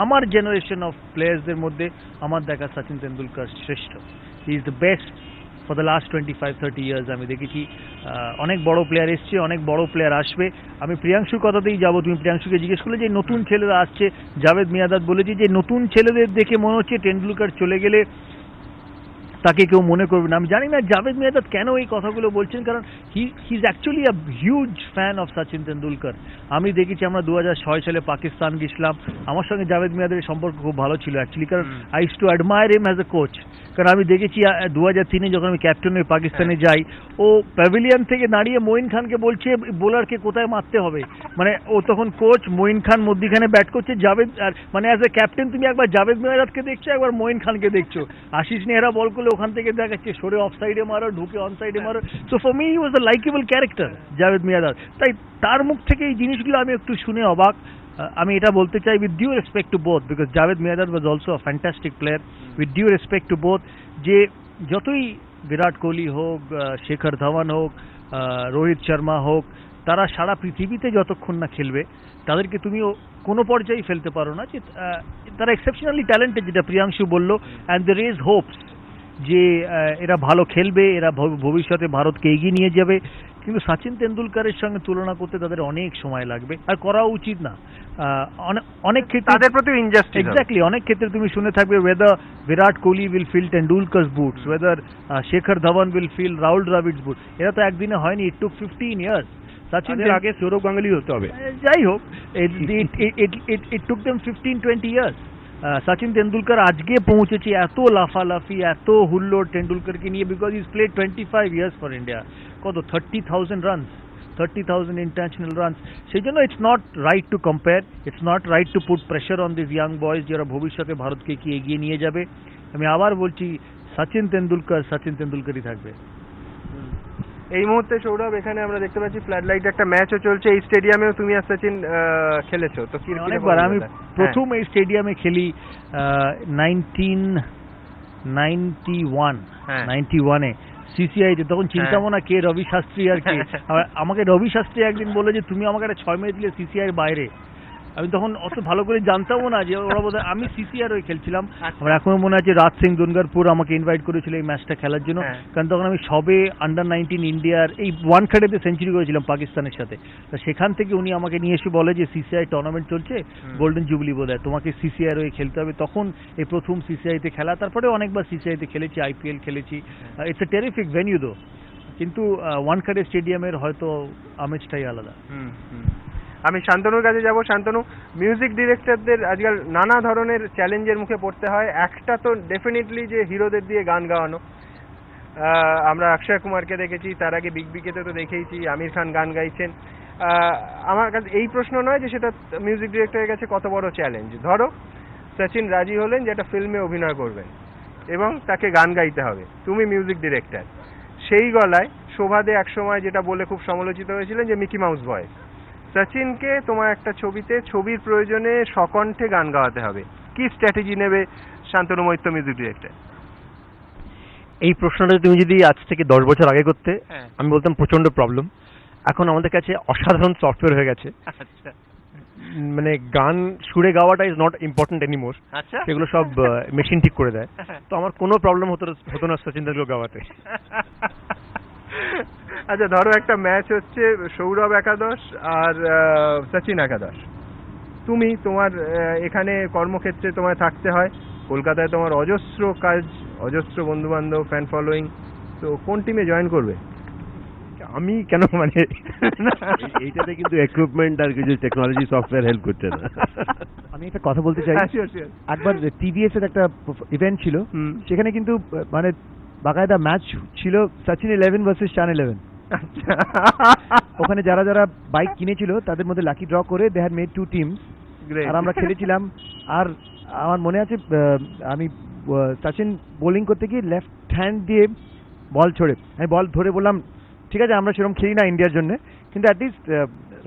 আমার জেনারেশন অফ প্লেয়ার্সদের মধ্যে আমার দেখা সচিন তেন্ডুলকর শ্রেষ্ঠ। He is the best for the last 25-30 years. আমি দেখেছি অনেক বড় প্লেয়ার এসছে, অনেক বড় প্লেয়ার আসবে। আমি প্রিয়াংশুর কথাতেই যাবো, তুমি প্রিয়াংশুকে জিজ্ঞেস করলে যে নতুন ছেলেরা আসছে, জাভেদ মিয়াঁদাদ বলেছে যে নতুন ছেলেদের দেখে মনে হচ্ছে টেন্ডুলকার চলে গেলে তাকে কেউ মনে করবে না। আমি জানি না জাভেদ মিয়াঁদাদ কেন এই কথাগুলো বলছেন, কারণ he is actually a huge fan of Sachin Tendulkar. আমি দেখেছি, আমরা 2006 সালে পাকিস্তান গেছিলাম, আমার সঙ্গে জাভেদ মিয়াঁদাদের সম্পর্ক খুব ভালো ছিল অ্যাকচুয়ালি, কারণ I use to admire him as a coach. কারণ আমি দেখেছি 2003-এ যখন আমি ক্যাপ্টেন হয়ে পাকিস্তানে যাই, ও প্যাভিলিয়ন থেকে দাঁড়িয়ে মঈন খানকে বলছে বোলারকে কোথায় মারতে হবে, মানে ও তখন কোচ, মঈন খান মধ্যিখানে ব্যাট করছে, জাভেদ, আর মানে অ্যাজ এ ক্যাপ্টেন তুমি একবার জাভেদ মিয়াঁদাদকে দেখছো, একবার মঈন খানকে দেখছো, আশিস নেহরা বল করলে ওখান থেকে দেখাচ্ছে সরে অফ সাইডে মারো, ঢুকে অন সাইডে মারো। So for me he was a likeable character Javed Miandad. তাই তার মুখ থেকে এই জিনিসগুলো আমি একটু শুনে অবাক। আমি এটা বলতে চাই with due respect to both, because Javed Miandad was also a fantastic player, with due respect to both, যে যতই বিরাট কোহলি হোক, শেখর ধাওয়ান হোক, রোহিত শর্মা হোক, তারা সারা পৃথিবীতে যতক্ষণ না খেলবে তাদেরকে তুমি কোনো পর্যায়ে ফেলতে পারো না, যে তারা এক্সেপশনালি ট্যালেন্টেড, যেটা প্রিয়াংশু বললো, অ্যান্ড দ্য রেজ হোপস যে এরা ভালো খেলবে, এরা ভবিষ্যতে ভারতকে এগিয়ে নিয়ে যাবে। কিন্তু সচিন তেন্ডুলকরের সঙ্গে তুলনা করতে তাদের অনেক সময় লাগবে, আর করা উচিত না। অনেক ক্ষেত্রে তাদের প্রতি ইনজাস্টিস। এক্স্যাক্টলি, অনেক ক্ষেত্রে তুমি শুনে থাকবে whether Virat Kohli will fill Tendulkar's boots, whether Shekhar Dhawan will fill Rahul দ্রাবিড়'s boots। এরা তো একদিনে হয়নি, it took 15 years। সচিনের আগে সৌরভ গাঙ্গুলি হতে হবে। যাই হোক, it took them 15-20 years। Sachin Tendulkar আজকে পৌঁছেছে এত লাফালাফি, এত হুল্লোড় টেন্ডুলকরকে নিয়ে, because is played 25 years for India. কত 30,000 রানস, 30,000 ইন্টারন্যাশনাল রানস। সেই জন্য it's not right to compare, it's not right to put pressure on this young boys, যারা ভবিষ্যতে ভারতকে কি এগিয়ে নিয়ে যাবে। আমি আবার বলছি, সচিন তেন্ডুলকারই থাকবে। এই মুহূর্তে সৌরভ এখানে আমরা দেখতে পাচ্ছি ফ্লাড লাইট একটা ম্যাচও চলছে, এই স্টেডিয়ামেও তুমি আর সচিন খেলেছো তো? কি অনেকবার, আমি প্রথম এই স্টেডিয়ামে খেলি 1991-এ সিসিআইতে, তখন চিন্তা না কে রবি শাস্ত্রী আর কি। আমাকে রবি শাস্ত্রী একদিন বললো যে তুমি আমাকে একটা 6 মেরে দিলে সিসিআই বাইরে। আমি তখন অত ভালো করে জানতামও না যে ওরা বোধহয়, আমি সিসিআর হয়ে খেলছিলাম। আমার এখনো মনে আছে রাজ সিং দুনগারপুর আমাকে ইনভাইট করেছিল এই ম্যাচটা খেলার জন্য, কারণ তখন আমি সবে আন্ডার-19 ইন্ডিয়ার এই ওয়ানখাডেতে সেঞ্চুরি করেছিলাম পাকিস্তানের সাথে। তা সেখান থেকে উনি আমাকে নিয়ে এসে বলে যে সিসিআই টুর্নামেন্ট চলছে, গোল্ডেন জুবলি বোধহয়, তোমাকে সিসিআর হয়ে খেলতে হবে। তখন এই প্রথম সিসিআইতে খেলা, তারপরে অনেকবার সিসিআইতে খেলেছি, আইপিএল খেলেছি। ইটস এ টেরিফিক ভেনিউ দো, কিন্তু ওয়ানখাডে স্টেডিয়ামের হয়তো আমেজটাই আলাদা। আমি শান্তনুর কাছে যাব। শান্তনু, মিউজিক ডিরেক্টরদের আজকাল নানা ধরনের চ্যালেঞ্জের মুখে পড়তে হয়। একটা তো ডেফিনেটলি যে হিরোদের দিয়ে গান গাওয়ানো। আমরা অক্ষয় কুমারকে দেখেছি, তার আগে বিগ বিকে তো দেখেইছি আমির খান গান গাইছেন। আমার কাছে এই প্রশ্ন নয় যে সেটা মিউজিক ডিরেক্টরের কাছে কত বড় চ্যালেঞ্জ। ধরো সচিন রাজি হলেন যে একটা ফিল্মে অভিনয় করবেন এবং তাকে গান গাইতে হবে, তুমি মিউজিক ডিরেক্টর। সেই গলায় শোভাদে একসময় যেটা বলে খুব সমালোচিত হয়েছিলেন যে মিকি মাউস ভয়েস, সচিনকে তোমার একটা ছবির প্রয়োজনে সকণ্ঠে গান গাওয়াতে হবে, কি স্ট্র্যাটেজি নেবে শান্তনু মৈত্র মিউজিক ডিরেক্টর? এই প্রশ্নটা তুমি যদি আজ থেকে 10 বছর আগে করতে, আমি বলতাম প্রচন্ড প্রবলেম। এখন আমাদের কাছে অসাধারণ সফটওয়্যার হয়ে গেছে, মানে গান সুরে গাওয়াটা ইজ নট ইম্পর্টেন্ট এনিমোর। সেগুলো সব মেশিন ঠিক করে দেয়, তো আমার কোনো প্রবলেম হতো না সচিন তেন্ডুলকর গাওয়াতে। আচ্ছা, ধরো একটা ম্যাচ হচ্ছে সৌরভ একাদশ আর সচিন একাদশ, তুমি তোমার এখানে কর্মক্ষেত্রে তোমায় থাকতে হয়, কলকাতায় তোমার অজস্র কাজ, অজস্র বন্ধু বান্ধব, ফ্যান ফলোয়িং, তো কোন টিমে জয়েন করবে? আমি কেন, মানে এইটাতে কিন্তু ইকুইপমেন্ট আর কিছু টেকনোলজি সফটওয়্যার হেল্প করছে না। আমি একটা কথা বলতে চাই। একবার টিভিএস এর একটা ইভেন্ট ছিল, সেখানে কিন্তু মানে বাকায়দা ম্যাচ ছিল সচিন 11 ভার্সেস চান 11। ওখানে যারা যারা বাইক কিনেছিল তাদের মধ্যে লাকি ড্র করে দে হ্যাড মেড 2 টিমস, আর আমরা খেলেছিলাম। আর আমার মনে আছে আমি সচিন বোলিং করতে গিয়ে লেফট হ্যান্ড দিয়ে বল ছড়ে, আমি বল ধরে বললাম ঠিক আছে আমরা সেরকম খেলি না ইন্ডিয়ার জন্য, কিন্তু অ্যাটলিস্ট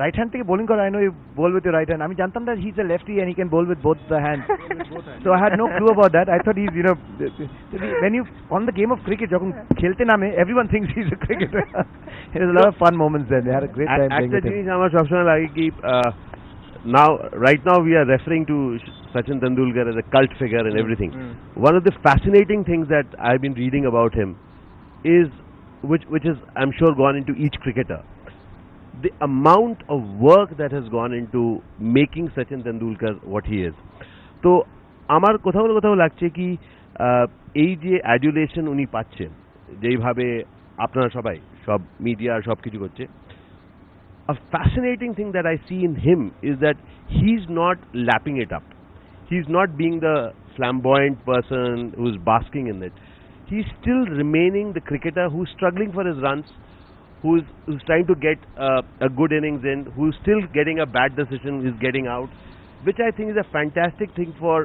রাইট হ্যান্ড থেকে বোলিং করা, I know you bowl with your right hand. আমি জানতাম that he's a lefty and he can bowl with both the hands. So I had no clue about that. I thought he's, you know, when you on the game of cricket, যখন খেলতে নামে, everyone thinks he's a cricketer. It was a lot of fun moments there. They had a great time playing with him. একটা জিনিস আমার সবসময় লাগে কি, right now we are referring to Sachin Tendulkar as a cult figure and everything. One of the fascinating things that I've been reading about him is, which is I'm sure gone into each cricketer, the amount of work that has gone into making Sachin Tendulkar what he is. তো আমার কোথাও লাগছে কি এই যে অ্যাডুলেশন উনি পাচ্ছেন, যেইভাবে আপনারা সবাই সব মিডিয়া সব কিছু করছে, a fascinating thing that I see in him is that he's not lapping it up. He's not being the flamboyant person who's basking in it. He's still remaining the cricketer who's struggling for his runs, who's trying to get a good innings in, who's still getting a bad decision, is getting out, which I think is a fantastic thing for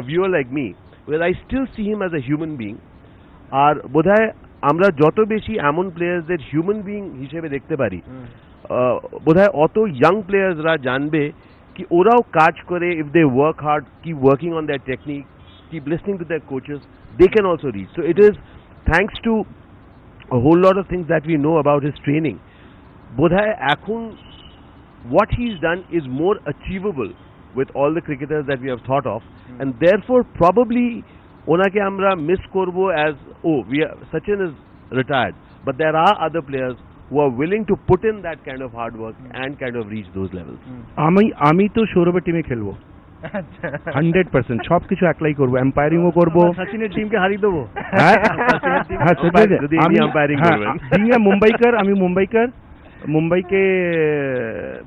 a viewer like me, where I still see him as a human being. আর বোধহয় আমরা যত বেশি এমন প্লেয়ারদের human being হিসেবে দেখতে পারি, বোধহয় অত ইয়াং প্লেয়ার্সরা জানবে কি ওরাও কাজ করে, if they work hard, keep working on their technique, keep listening to their coaches, they can also reach. So it is thanks to a whole lot of things that we know about his training. Bodhai এখন what he's done is more achievable with all the cricketers that we have thought of, and therefore probably onake amra miss korbo as, oh, Sachin is retired, but there are other players who are willing to put in that kind of hard work and kind of reach those levels. আমি তো সৌরভের টিমে খেলবো 100%, সবকিছু একলাই করবো, এম্পায়ারিংও করবো, সচিনের টিমকে হারিয়ে দেবো। আমি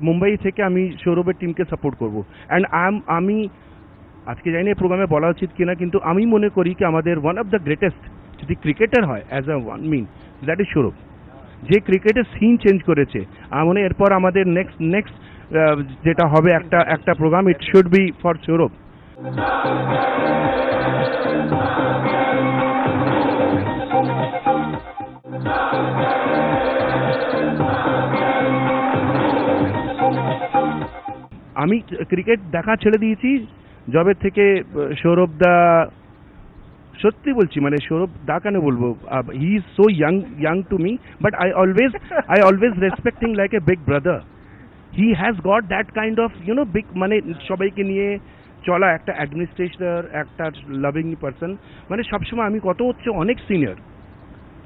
মুম্বাই থেকে আমি সৌরভের টিমকে সাপোর্ট করবো। অ্যান্ড আমি আজকে জানি না প্রোগ্রামে বলা উচিত কিনা, কিন্তু আমি মনে করি কি আমাদের ওয়ান অফ দ্য গ্রেটেস্ট যদি ক্রিকেটার হয় as a one mean, that is Saurav. যে ক্রিকেটের সিন চেঞ্জ করেছে, আমার মনে এরপর আমাদের নেক্সট যেটা হবে একটা program, it should be for Saurav. আমি ক্রিকেট দেখা ছেড়ে দিয়েছি যবে থেকে সৌরভ দা, সত্যি বলছি, মানে সৌরভ দা কেন বলবো, he is so young to me, but I always respect him like a big brother. He has got that kind of big, মানে সবাইকে নিয়ে চলা, একটা অ্যাডমিনিস্ট্রেটর, একটা লাভিং পারসন, মানে সবসময় আমি কত হচ্ছে অনেক সিনিয়র,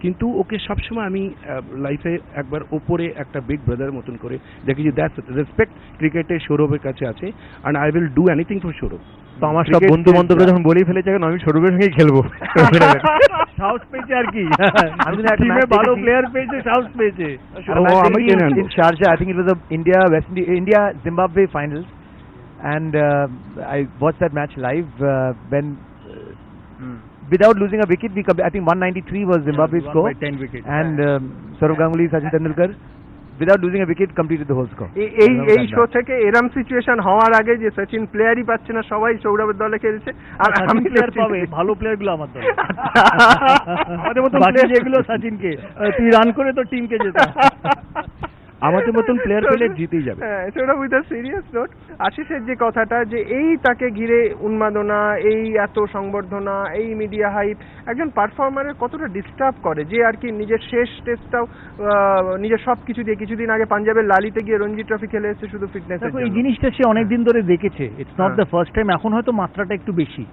কিন্তু ওকে সবসময় আমি লাইফে একবার ওপরে একটা বিগ ব্রাদার মতন করে দেখেছি. দ্যাটস রেসপেক্ট ক্রিকেটে সৌরভের কাছে আছে, and I will do anything for Sourav. তো আমার সব বন্ধু বান্ধবরা যখন বলেই ফেলেছে এখন আমি সৌরভের সঙ্গেই খেলবো, সাহস পেয়েছে আর কি, টিমে ভালো প্লেয়ার পেয়েছে, সাহস পেয়েছে. In Sharjah, I think it was a India Zimbabwe finals, and I watched that match live when without losing a wicket, I think 193 was Zimbabwe's score, 10 wickets, and Sourav Ganguly, Sachin Tendulkar, without losing a wicket, completed the whole score. এই show থেকে এরম situation হওয়ার আগে যে সচিন প্লেয়ারই পাচ্ছে না, সবাই সৌরভের দলে খেলছে, আর আমি প্লেয়ার পাবে, ভালো প্লেয়ার গুলো আমার দলে, আমাদের মতন প্লেয়ার যেগুলো সচিনকে তুই রান করে তো টিমকে জেতা, আমাদের মতন প্লেয়ার পেলে জিতেই যাবে. সেটা উইথ আ সিরিয়াস নোট, আশিসের যে কথাটা যে এই তাকে ঘিরে উন্মাদনা, এই এত সংবর্ধনা, এই মিডিয়া হাইপ একজন পারফর্মারের কতটা ডিস্টার্ব করে, যে আর কি নিজের শেষ টেস্টটাও নিজের সবকিছু দিয়ে, কিছুদিন আগে পাঞ্জাবের লালিতে গিয়ে রঞ্জি ট্রফি খেলে এসেছে শুধু ফিটনেস. এই জিনিসটা সে অনেকদিন ধরে দেখেছে, it's not the first time. এখন হয়তো মাত্রাটা একটু বেশি,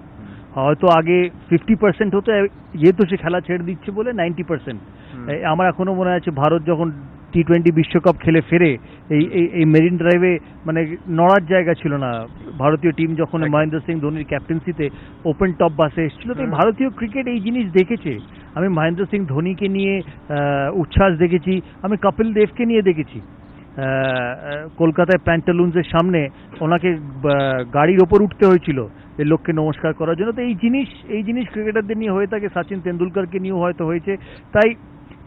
হয়তো আগে 50% হতো, যেহেতু সে খেলা ছেড়ে দিচ্ছে বলে 90%. আমার এখনো মনে আছে ভারত যখন T20 বিশ্বকাপ খেলে ফেরে এই মেরিন ড্রাইভে মানে নড়ার জায়গা ছিল না, ভারতীয় টিম যখন মহেন্দ্র সিং ধোনির ক্যাপ্টেন্সিতে ওপেন টপ বাসে এসেছিল, তো ভারতীয় ক্রিকেট এই জিনিস দেখেছে. আমি মহেন্দ্র সিং ধোনিকে নিয়ে উচ্ছ্বাস দেখেছি, আমি কপিল দেবকে নিয়ে দেখেছি কলকাতায় প্যান্টালুন্সের সামনে ওনাকে গাড়ির ওপর উঠতে হয়েছিল এই লোককে নমস্কার করার জন্য. তো এই জিনিস ক্রিকেটারদের নিয়ে হয়ে থাকে, সচিন তেন্ডুলকরকে নিয়েও হয়তো হয়েছে. তাই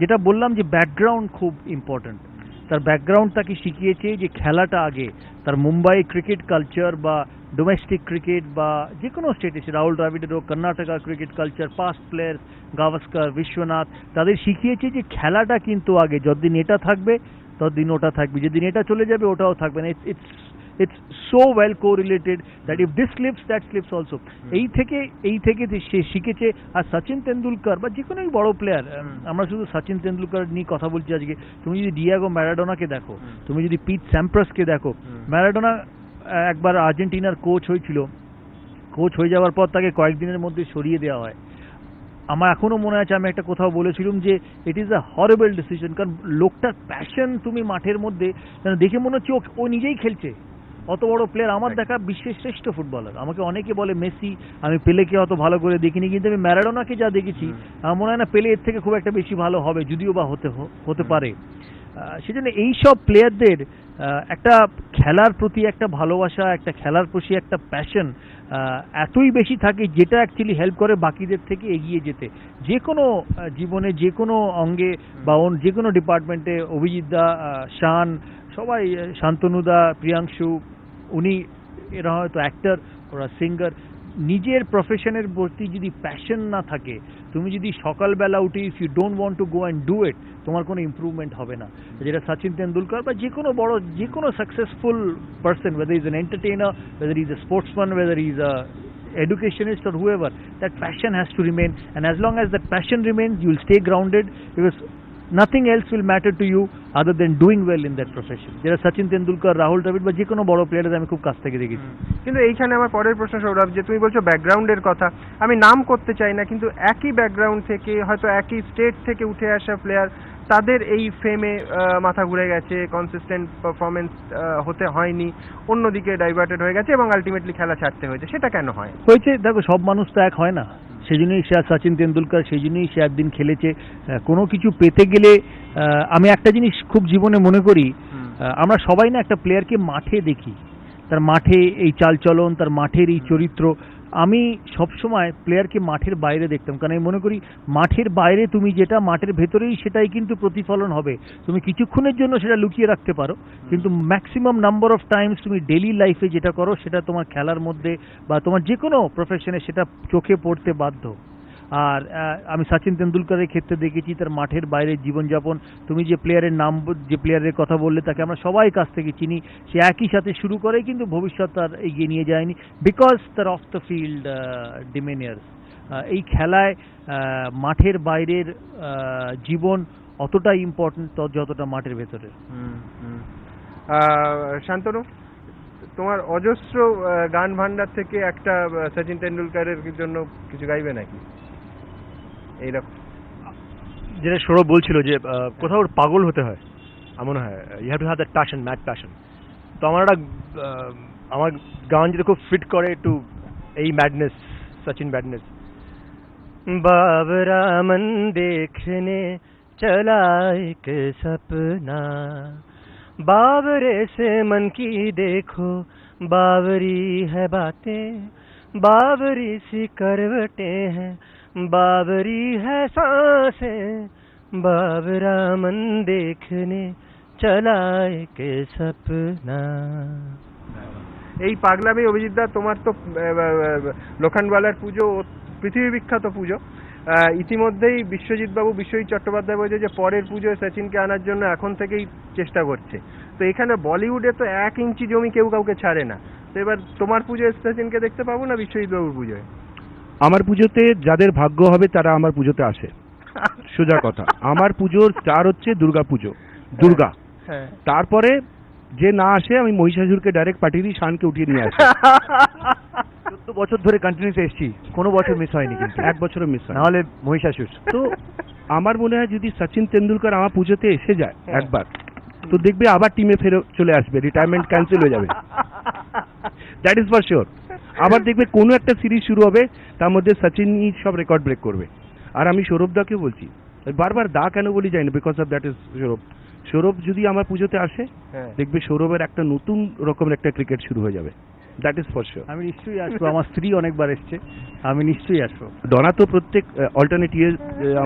যেটা বললাম যে ব্যাকগ্রাউন্ড খুব ইম্পর্টেন্ট, তার ব্যাকগ্রাউন্ড তাকে শিখিয়েছে যে খেলাটা আগে, তার মুম্বাই ক্রিকেট কালচার বা ডোমেস্টিক ক্রিকেট বা যে কোনো স্টেটে, রাহুল দ্রাবিড়েরও Karnataka cricket culture, past players Gavaskar, Vishwanath, তাদের শিখিয়েছে যে খেলাটা কিন্তু আগে, যতদিন এটা থাকবে ততদিন ওটা থাকবে, যেদিন এটা চলে যাবে ওটাও থাকবে না. It's so well correlated that if this slips, that slips also. এই থেকে সে শিখেছে. আর সচিন তেন্ডুলকর বা যে কোনো বড় প্লেয়ার, আমরা শুধু সচিন তেন্ডুলকর নিয়ে কথা বলছি আজকে, তুমি যদি ডিয়াগো ম্যারাডোনাকে দেখো, তুমি যদি পিট স্যাম্প্রাসকে দেখো, ম্যারাডোনা একবার আর্জেন্টিনার কোচ হয়েছিল, কোচ হয়ে যাওয়ার পর তাকে কয়েকদিনের মধ্যে সরিয়ে দেওয়া হয়. আমার এখনো মনে আছে আমি একটা কোথাও বলেছিলাম যে it is a horrible decision, কারণ লোকটার প্যাশন তুমি মাঠের মধ্যে দেখে মনে হচ্ছে ও নিজেই খেলছে, অত বড় প্লেয়ার. আমার দেখা বিশ্বের শ্রেষ্ঠ ফুটবলার, আমাকে অনেকে বলে মেসি, আমি পেলেকে অত ভালো করে দেখিনি, কিন্তু আমি ম্যারাডোনাকে যা দেখেছি আমার মনে হয় না পেলে এর থেকে খুব একটা বেশি ভালো হবে, যদিও বা হতে পারে. সেজন্য এইসব প্লেয়ারদের একটা খেলার প্রতি একটা ভালোবাসা, একটা খেলার প্রতি একটা প্যাশন এতই বেশি থাকে, যেটা অ্যাকচুয়ালি হেল্প করে বাকিদের থেকে এগিয়ে যেতে, যে কোনো জীবনে যে কোনো অঙ্গে বা যে কোনো ডিপার্টমেন্টে. অভিজিৎ দা, শান, সবাই, শান্তনুদা, প্রিয়াংশু, উনি এরা হয়তো অ্যাক্টর, ওরা সিঙ্গার. নিজের প্রফেশনের প্রতি যদি প্যাশন না থাকে, তুমি যদি সকালবেলা উঠে if you don't want to go and do it, তোমার কোনো ইম্প্রুভমেন্ট হবে না. যেটা সচিন তেন্ডুলকর বা যে কোনো বড়, যে কোনো successful person, whether he is an entertainer, whether he is a sportsman, whether he is a educationist or whoever, that passion has to remain, and as long as that passion remains, you will stay grounded, because nothing else will matter to you other than doing well in that profession. যেটা সচিন তেন্ডুলকর, রাহুল দ্রাবিড় বা যে কোনো বড় player আমি খুব কাছ থেকে দেখেছি. কিন্তু এইখানে আমার পরের প্রশ্ন সৌরভ, যে তুমি বলছো ব্যাকগ্রাউন্ডের কথা, আমি নাম করতে চাই না, কিন্তু একই ব্যাকগ্রাউন্ড থেকে হয়তো একই স্টেট থেকে উঠে আসা প্লেয়ার, তাদের এই ফেমে মাথা ঘুরে গেছে, কনসিস্টেন্ট পারফরমেন্স হতে হয়নি, অন্যদিকে ডাইভার্টেড হয়ে গেছে এবং আলটিমেটলি খেলা ছাড়তে হয়েছে. সেটা কেন হয়েছে? দেখো, সব মানুষ তো এক হয় না, সেই জন্যই সে সচিন তেন্ডুলকর, সেই জন্যই সে একদিন খেলেছে. কোনো কিছু পেতে গেলে আমি একটা জিনিস খুব জীবনে মনে করি, আমরা সবাই না একটা প্লেয়ারকে মাঠে দেখি, তার মাঠে এই চালচলন, তার মাঠের এই চরিত্র. আমি সবসময় প্লেয়ারকে মাঠের বাইরে দেখতাম, কারণ আমি মনে করি মাঠের বাইরে তুমি যেটা, মাঠের ভেতরেই সেটাই কিন্তু প্রতিফলন হবে. তুমি কিছুক্ষণের জন্য সেটা লুকিয়ে রাখতে পারো, কিন্তু ম্যাক্সিমাম নাম্বার অফ টাইমস তুমি ডেইলি লাইফে যেটা করো সেটা তোমার খেলার মধ্যে বা তোমার যে কোনো প্রফেশনে সেটা চোখে পড়তে বাধ্য. আর আমি সচিন তেন্ডুলকরের ক্ষেত্রে দেখেছি তার মাঠের বাইরের জীবনযাপন। তুমি যে প্লেয়ারের নাম, যে প্লেয়ারের কথা বললে, তাকে আমরা সবাই কাছ থেকে চিনি। সে একই সাথে শুরু করে কিন্তু ভবিষ্যৎ তার এগিয়ে নিয়ে যায়নি, বিকজ তার অফ দ্য ফিল্ড ডিমেনিয়ার্স। এই খেলায় মাঠের বাইরের জীবন অতটাই ইম্পর্টেন্ট যতটা মাঠের ভেতরের। শান্তনু, তোমার অজস্র গান ভান্ডার থেকে একটা সচিন তেন্ডুলকরের জন্য কিছু গাইবে নাকি? এইরকম যেটা সৌরভ বলছিল যে কোথাও পাগল হতে হয়, আমার মনে হয় you have to have that passion, mad passion. তো আমার গান যেটা খুব ফিট করে একটু এই ম্যাডনেস, সচিন ম্যাডনেস। बाबरा मन देखने चला एक सपना, बावरे से मन की देखो बावरी है बातें, बावरी सी करवटें हैं, बावरी है सांसें, बाबरा मन देखने चला एक सपना। এই পাগলামি অভিজিৎ দা, তোমার তো লোখান্ডওয়ালার পুজো পৃথিবী বিখ্যাত পুজো। ইতিমধ্যেই বিশ্বজিৎ চট্টোপাধ্যায় বলেছে যে পরের পুজোয় সচিনকে আনার জন্য এখন থেকেই চেষ্টা করছে। তো এখানে বলিউডে তো 1 ইঞ্চি জমি কেউ কাউকে ছাড়ে না। তো এবার তোমার পুজোয় সচিনকে দেখতে পাবো না বিশ্বজিৎ বাবুর পুজোয়? আমার পুজোতে যাদের ভাগ্য হবে তারা আমার পুজোতে আসে, সোজা কথা। আমার পুজোর স্টার হচ্ছে দুর্গা পুজো, দুর্গা। তারপরে যে না আসে আমি মহিষাসুরকে ডাইরেক্ট পাঠিয়ে দিই, শানকে উঠিয়ে নিয়ে আসি। 14 বছর ধরে কন্টিনিউস এসেছি, কোনো বছর মিস হয়নি, কিন্তু 1 বছরও মিস হয় না হলে মহিষাসুর। তো আমার মনে হয় যদি সচিন তেন্ডুলকর আমার পুজোতে এসে যায় একবার, তো দেখবে আবার টিমে ফেরত চলে আসবে, রিটায়ারমেন্ট ক্যান্সেল হয়ে যাবে, দ্যাট ইজ ফর শিওর। আবার দেখবে কোনো একটা সিরিজ শুরু হবে, তার মধ্যে সচিনই সব রেকর্ড ব্রেক করবে। আর আমি সৌরভদাকে বলছি, বারবার দা কেন বলি যায় না, because of that is Sourav. Sourav যদি আমার পুজোতে আসে, দেখবে সৌরভের একটা নতুন রকমের একটা ক্রিকেট শুরু হয়ে যাবে, দ্যাট ইজ ফর শিওর। আমি নিশ্চয়ই আসবো, আমার স্ত্রী অনেকবার এসছে, আমি নিশ্চয়ই আসবো। ডনা তো প্রত্যেক অল্টারনেট ইয়ার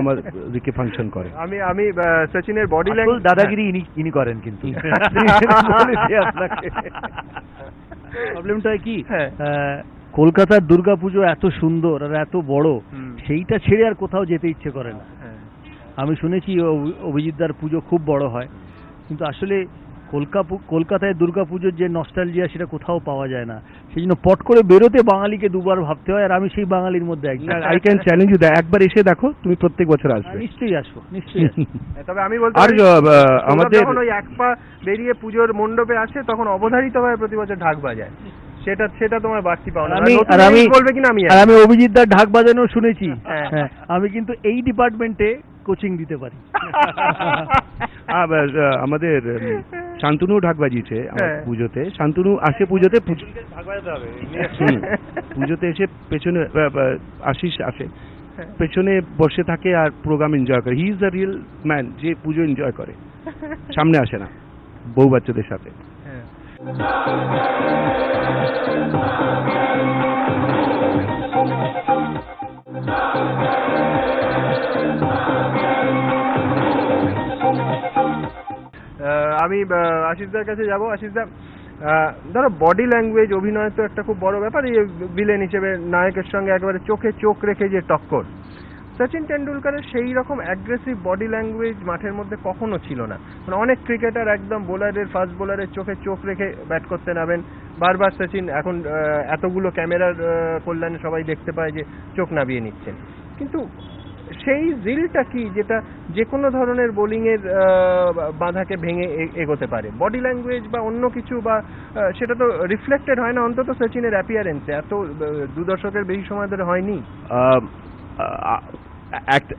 আমার দিকে ফাংশন করে। আমি সচিনের বডি ল্যাঙ্গুয়েজ, দাদাগিরি ইনি করেন, কিন্তু প্রবলেমটা কি, কলকাতার দুর্গাপুজো এত সুন্দর আর এত বড়, সেইটা ছেড়ে আর কোথাও যেতে ইচ্ছে করে না। আমি শুনেছি অভিজিৎদার পুজো খুব বড় হয়, কিন্তু আসলে কলকাতায় দুর্গাপুজোর যে নস্টালজিয়া সেটা কোথাও পাওয়া যায় না। সেই জন্য পট করে বেরোতে বাঙালিকে দুবার ভাবতে হয়, আর আমি সেই বাঙালির মধ্যে একজন। আই ক্যান চ্যালেঞ্জ ইউ, একবার এসে দেখো, তুমি প্রত্যেক বছর আসবে। নিশ্চয়ই আসবো, নিশ্চয়ই। তবে আমি বলতে আর আমাদের যখন ওই এক পা বেরিয়ে পুজোর মণ্ডপে আসে, তখন অবধারিতভাবে প্রতি বছর ঢাক বাজায়, সেটা তোমার বাড়তি পাওনা। বলবে কিনা আমি অভিজিৎদার ঢাক বাজানো শুনেছি। আমি কিন্তু এই ডিপার্টমেন্টে কোচিং দিতে পারি। আমাদের শান্তনু ঢাক বাজিয়েছে পুজোতে, শান্তনু আসে পুজোতে, পুজোতে এসে পেছনে আশিস আসে, পেছনে বসে থাকে আর প্রোগ্রাম এনজয় করে। He is the real man যে পুজো এনজয় করে, সামনে আসে না বউ বাচ্চাদের সাথে। আমি আশিসদার কাছে যাবো। আশিসদা, ধরো বডি ল্যাঙ্গুয়েজ, অভিনয় তো একটা খুব বড় ব্যাপার। এই ভিলেন হিসেবে নায়কের সঙ্গে একেবারে চোখে চোখ রেখে যে টক্কর, সচিন তেন্ডুলকরের সেই রকম অ্যাগ্রেসিভ বডি ল্যাঙ্গুয়েজ মাঠের মধ্যে কখনো ছিল না। মানে অনেক ক্রিকেটার একদম ফাস্ট বোলারের চোখে চোখ রেখে ব্যাট করতে নামেন, বারবার সচিন এখন এতগুলো ক্যামেরার কল্যাণে সবাই দেখতে পায় যে চোখ নামিয়ে নিচ্ছেন, কিন্তু সেই জিলটা কি যেটা যে কোনো ধরনের বোলিং এর বাধাকে ভেঙে এগোতে পারে? বডি ল্যাঙ্গুয়েজ বা অন্য কিছু, বা সেটা তো রিফ্লেক্টেড হয় না, অন্তত সচিনের অ্যাপিয়ারেন্সে এত 2 দশকের বেশি সময় ধরে হয়নি।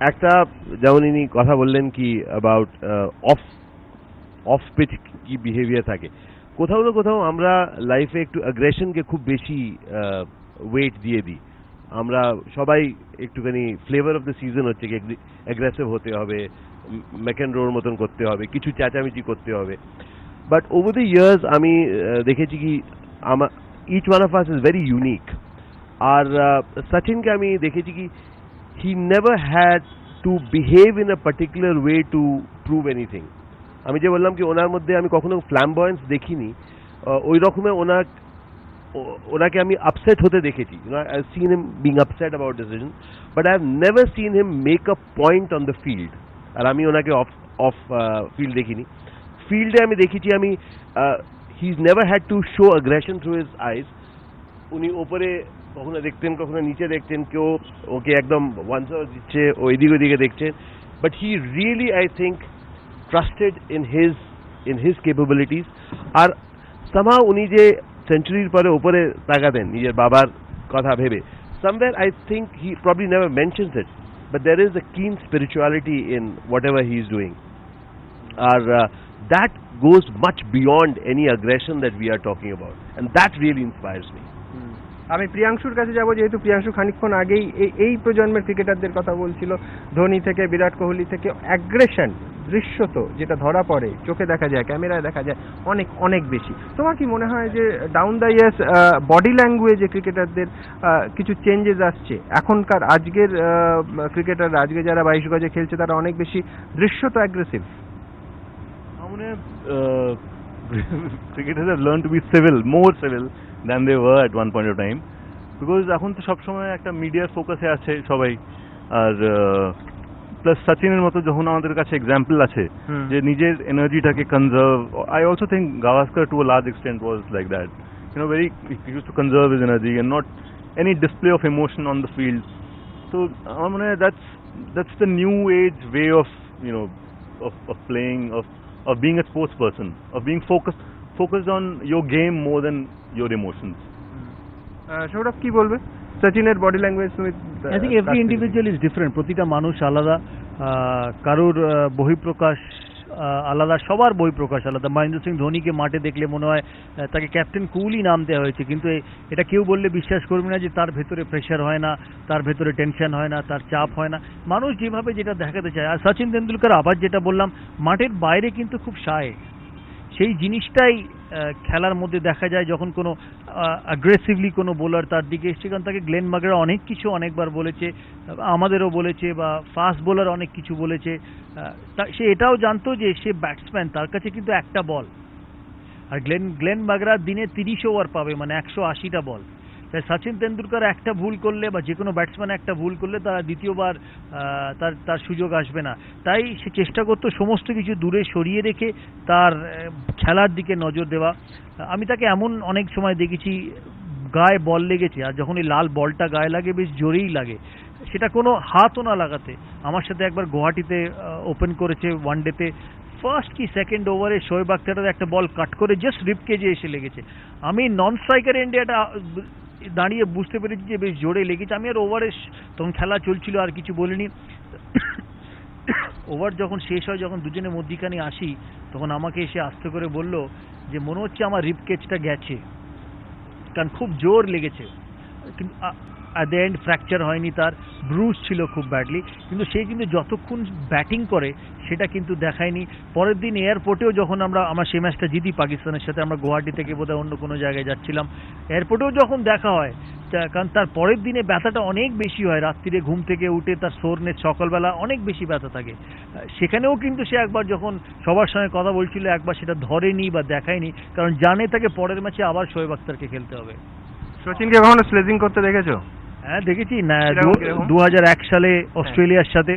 একটা যেমন ইনি কথা বললেন কি অ্যাবাউট অফ পিচ কি বিহেভিয়ার থাকে, কোথাও না কোথাও আমরা লাইফে একটু অ্যাগ্রেশনকে খুব বেশি ওয়েট দিয়ে দিই। আমরা সবাই একটুখানি ফ্লেভার অফ দ্য সিজন হচ্ছে কি অ্যাগ্রেসিভ হতে হবে, ম্যাকেনরোর মতন করতে হবে, কিছু চেঁচামেচি করতে হবে। বাট ওভার দ্য ইয়ার্স আমি দেখেছি কি each one of us is very unique. আর সচিনকে আমি দেখেছি কি he never had to behave in a particular way to prove anything. আমি যে বললাম কি ওনার মধ্যে আমি কখনো ফ্ল্যামবয়েন্স দেখিনি, ওই রকমের ওনার ওনাকে আমি আপসেট হতে দেখেছি, I have seen him being upset about decision, but I have never seen him make a point on the field. আর আমি ওনাকে অফ ফিল্ড দেখিনি, ফিল্ডে আমি দেখেছি আমি he is never had to show aggression through his eyes. উনি ওপরে কখনো দেখতেন, কখনো নিচে দেখতেন, কেউ ওকে একদম ওয়ান্সার দিচ্ছে, ও এদিকে ওদিকে দেখছেন, but he really I think trusted in his capabilities. আর somehow উনি যে সেঞ্চুরির পরে উপরে তাকাতেন নিজের বাবার কথা ভেবে, somewhere I think he probably never mentions it, but there is a keen spirituality in whatever he is doing. R that goes much beyond any aggression that we are talking about, and that really inspires me. আমি প্রিয়াংশুর কাছে যাব, যেহেতু প্রিয়াংশু খানিকক্ষণ আগেই এই প্রজন্মের ক্রিকেটারদের কথা বলছিল, ধোনি থেকে বিরাট কোহলি থেকে, অ্যাগ্রেশন দৃশ্যত যেটা ধরা পড়ে, চোখে দেখা যায়, ক্যামেরায় দেখা যায় অনেক অনেক বেশি। তোমার কি মনে হয় যে ডাউন দ্য ইয়ার্স বডি ল্যাঙ্গুয়েজে ক্রিকেটারদের কিছু চেঞ্জেস আসছে? এখনকার আজকের ক্রিকেটাররা, আজকে যারা 22 গজে খেলছে, তারা অনেক বেশি দৃশ্যত aggressive? Cricketers have learned to be civil, more civil than they were at one point of time, because এখন তো সব সময় একটা মিডিয়ার ফোকাসে আছে সবাই। আর প্লাস সচিনের মতো যখন আমাদের কাছে এক্সাম্পল আছে যে নিজের এনার্জিটাকে conserve, I also think Gavaskar to a large extent was like that, very he used to conserve his energy and not any display of emotion on the field. So আমার মনে হয় that's the new age way of of playing, of being a sports person, of being focused on your game more than your emotions. Sourav কি বলবে সচিনের body language? I think every individual is different, প্রতিটা মানুষ আলাদা, কারোর বহিঃপ্রকাশ আলাদা, সবার বহিঃপ্রকাশ আলাদা। মহেন্দ্র সিং ধোনিকে মাঠে দেখলে মনে হয় তাকে ক্যাপ্টেন কুলই নাম দেওয়া হয়েছে, কিন্তু এটা কেউ বললে বিশ্বাস করবে না যে তার ভেতরে প্রেশার হয় না, তার ভেতরে টেনশন হয় না, তার চাপ হয় না। মানুষ যেভাবে যেটা দেখাতে চায়। আর সচিন তেন্ডুলকর, আবার যেটা বললাম, মাঠের বাইরে কিন্তু খুব শায়, সেই জিনিসটাই খেলার মধ্যে দেখা যায়। যখন কোনো অ্যাগ্রেসিভলি কোনো বোলার তার দিকে এসছে, কারণ তাকে গ্লেন ম্যাকগ্রা অনেক কিছু অনেকবার বলেছে, আমাদেরও বলেছে, বা ফাস্ট বোলার অনেক কিছু বলেছে, সে এটাও জানতো যে সে ব্যাটসম্যান, তার কাছে কিন্তু একটা বল, আর গ্লেন ম্যাকগ্রা দিনে 30 ওভার পাবে, মানে 180টা বল। তাই সচিন তেন্ডুলকর একটা ভুল করলে, বা যে কোনো ব্যাটসম্যান একটা ভুল করলে, তারা দ্বিতীয়বার তার সুযোগ আসবে না। তাই সে চেষ্টা করতো সমস্ত কিছু দূরে সরিয়ে রেখে তার খেলার দিকে নজর দেওয়া। আমি তাকে এমন অনেক সময় দেখেছি গায়ে বল লেগেছে, আর যখন এই লাল বলটা গায়ে লাগে বেশ জোরেই লাগে, সেটা কোনো হাতও না লাগাতে। আমার সাথে একবার গুয়াহাটিতে ওপেন করেছে ওয়ানডেতে, ফার্স্ট কি সেকেন্ড ওভারে শোয়েব আখতারের একটা বল কাট করে জাস্ট রিপ কেজে এসে লেগেছে। আমি নন স্ট্রাইকার ইন্ডিয়াটা দাঁড়িয়ে বুঝতে পেরেছি যে বেশ জোরে লেগেছে। আমি আর ওভারে, তখন খেলা চলছিল, আর কিছু বলিনি। ওভার যখন শেষ হয়, যখন দুজনের মধ্যিখানে আসি, তখন আমাকে এসে আস্তে করে বলল যে মনে হচ্ছে আমার রিপ কেজটা গেছে, কারণ খুব জোর লেগেছে। কিন্তু অ্যাট দ্য এন্ড ফ্র্যাকচার হয়নি, তার ব্রুজ ছিল খুব ব্যাডলি, কিন্তু সে কিন্তু যতক্ষণ ব্যাটিং করে সেটা কিন্তু দেখায়নি। পরের দিন এয়ারপোর্টেও যখন আমরা সেই ম্যাচটা জিতি পাকিস্তানের সাথে, আমরা গুয়াহাটি থেকে বোধহয় অন্য কোনো জায়গায় যাচ্ছিলাম, এয়ারপোর্টেও যখন দেখা হয়, কারণ তার পরের দিনে ব্যথাটা অনেক বেশি হয়, রাত্রিরে ঘুম থেকে উঠে তার সোরনেস, সকালবেলা অনেক বেশি ব্যথা থাকে। সেখানেও কিন্তু সে একবার যখন সবার সঙ্গে কথা বলছিল, একবার সেটা ধরেনি বা দেখায়নি, কারণ জানে তাকে পরের ম্যাচে আবার শোয়েব আখতারকে খেলতে হবে। সচিনকে কখনো স্লেজিং করতে দেখেছো? হ্যাঁ দেখেছি, 2001 সালে অস্ট্রেলিয়ার সাথে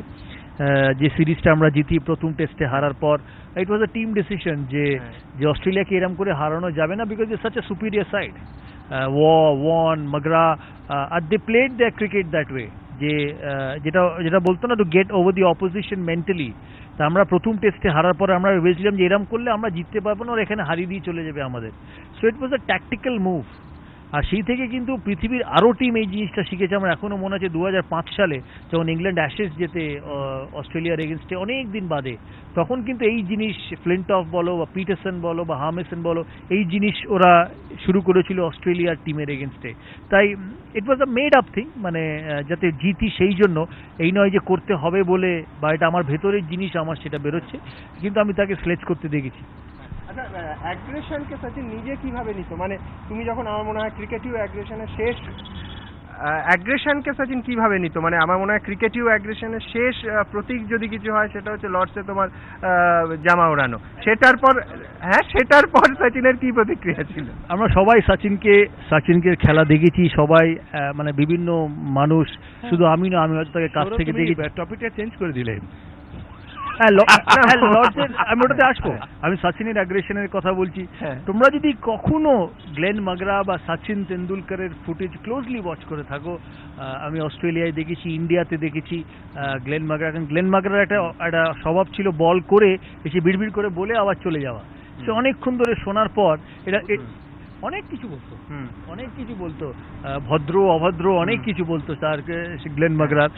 যে সিরিজটা আমরা জিতি প্রথম টেস্টে হারার পর, ইট ওয়াজ আ টিম ডিসিশন যে অস্ট্রেলিয়াকে এরকম করে হারানো যাবে না, because it's such a superior side. One McGrath, আর they played the cricket that way, যে যেটা বলতো না, to get over the opposition mentally. তা আমরা প্রথম টেস্টে হারার পরে আমরা ভেবেছিলাম যে এরকম করলে আমরা জিততে পারবো না, আর এখানে হারিয়ে দিয়ে চলে যাবে আমাদের। So it was a tactical move. আর সেই থেকে কিন্তু পৃথিবীর আরও টিম এই জিনিসটা শিখেছে। আমার এখনও মনে আছে 2005 সালে যখন ইংল্যান্ড অ্যাশেজ যেতে অস্ট্রেলিয়ার এগেনস্টে অনেক দিন বাদে, তখন কিন্তু এই জিনিস ফ্লিন্টফ বলো বা পিটারসন বলো বা হার্মিসন বলো, এই জিনিস ওরা শুরু করেছিল অস্ট্রেলিয়ার টিমের এগেনস্টে। তাই ইট was a made up thing, মানে যাতে জিতি সেই জন্য, এই নয় যে করতে হবে বলে, বা এটা আমার ভেতরের জিনিস, আমার সেটা বেরোচ্ছে। কিন্তু আমি তাকে স্লেজ করতে দেখেছি। আচ্ছা, অ্যাগ্রেশনকে সচিন নিজে কিভাবে নিত? মানে তুমি যখন, আমার মনে হয় ক্রিকেটীয় অ্যাগ্রেশনের শেষ অ্যাগ্রেশনকে সচিন কিভাবে নিত? মানে আমার মনে হয় ক্রিকেটীয় অ্যাগ্রেশনের শেষ প্রতীক যদি কিছু হয় সেটা হচ্ছে লর্ডসে তোমার জামা ওড়ানো। সেটার পর সচিনের কি প্রতিক্রিয়া ছিল? আমরা সবাই সচিনকে খেলা দেখেছি, সবাই মানে বিভিন্ন মানুষ, শুধু আমি না, আমি হয়তো তাকে কাছ থেকে দেখেছি। টপিকটা চেঞ্জ করে দিলেন। আমি ওটাতে আসবো, আমি সচিনের অ্যাগ্রেশনের কথা বলছি। তোমরা যদি কখনো গ্লেন মাগরা বা সচিন তেন্ডুলকারের ফুটেজ ক্লোজলি ওয়াচ করে থাকো, আমি অস্ট্রেলিয়ায় দেখেছি, ইন্ডিয়াতে দেখেছি গ্লেন মাগরার একটা স্বভাব ছিল বল করে এসে বিড়বিড় করে বলে আবার চলে যাওয়া। সে অনেকক্ষণ ধরে শোনার পর অনেক কিছু বলতো, ভদ্র অভদ্র অনেক কিছু বলতো তার গ্লেন মাগরার।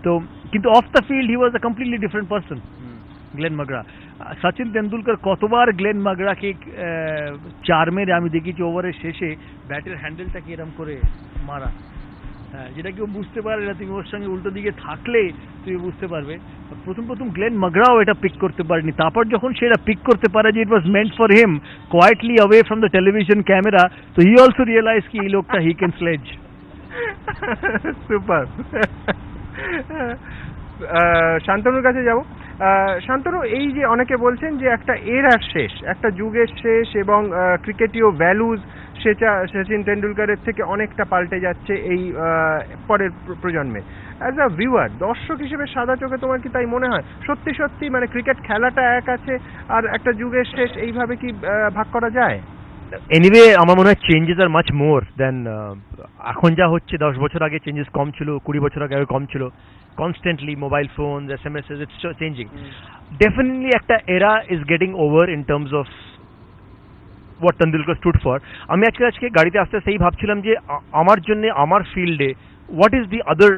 তো কিন্তু off the field he was a completely different person Glenn McGrath. Sachin Tendulkar কতবার গ্লেন মাগরাকে চার মেরে আমি দেখেছি ওভারের শেষে ব্যাটের হ্যান্ডেলটাকে এরম করে মারা, যেটা কেউ বুঝতে পারে না, তুমি ওর সঙ্গে উল্টো দিকে থাকলে তুমি বুঝতে পারবে। প্রথম গ্লেন মাগরাও এটা পিক করতে পারেনি, তারপর যখন সে এটা পিক করতে পারে যে it was meant for him quietly away from the television camera, তো হি অলসো রিয়েলাইজ কি এই লোকটা হি ক্যান স্লেজ। সুপার। শান্তনুর কাছে যাব। শান্তনু, এই যে অনেকে বলছেন যে একটা এরার শেষ, একটা যুগের শেষ, এবং ক্রিকেটীয় ভ্যালুজ সচিন তেন্ডুলকারের থেকে অনেকটা পাল্টে যাচ্ছে এই পরের প্রজন্মে। অ্যাজ আ ভিউয়ার, দর্শক হিসেবে সাদা চোখে তোমার কি তাই মনে হয় সত্যি মানে ক্রিকেট খেলাটা এক আছে আর একটা যুগের শেষ এইভাবে কি ভাগ করা যায়? এনিওয়ে আমার মনে হয় চেঞ্জেস আর মাচ মোর দেন এখন যা হচ্ছে। 10 বছর আগে চেঞ্জেস কম ছিল, 20 বছর আগে কম ছিল। Constantly mobile phones, SMSs, it's changing. Definitely একটা era is getting over in terms of what Tendulkar stood for. আমি আজকে গাড়িতে আসতে সেই ভাবছিলাম যে আমার জন্য আমার ফিল্ডে what is the other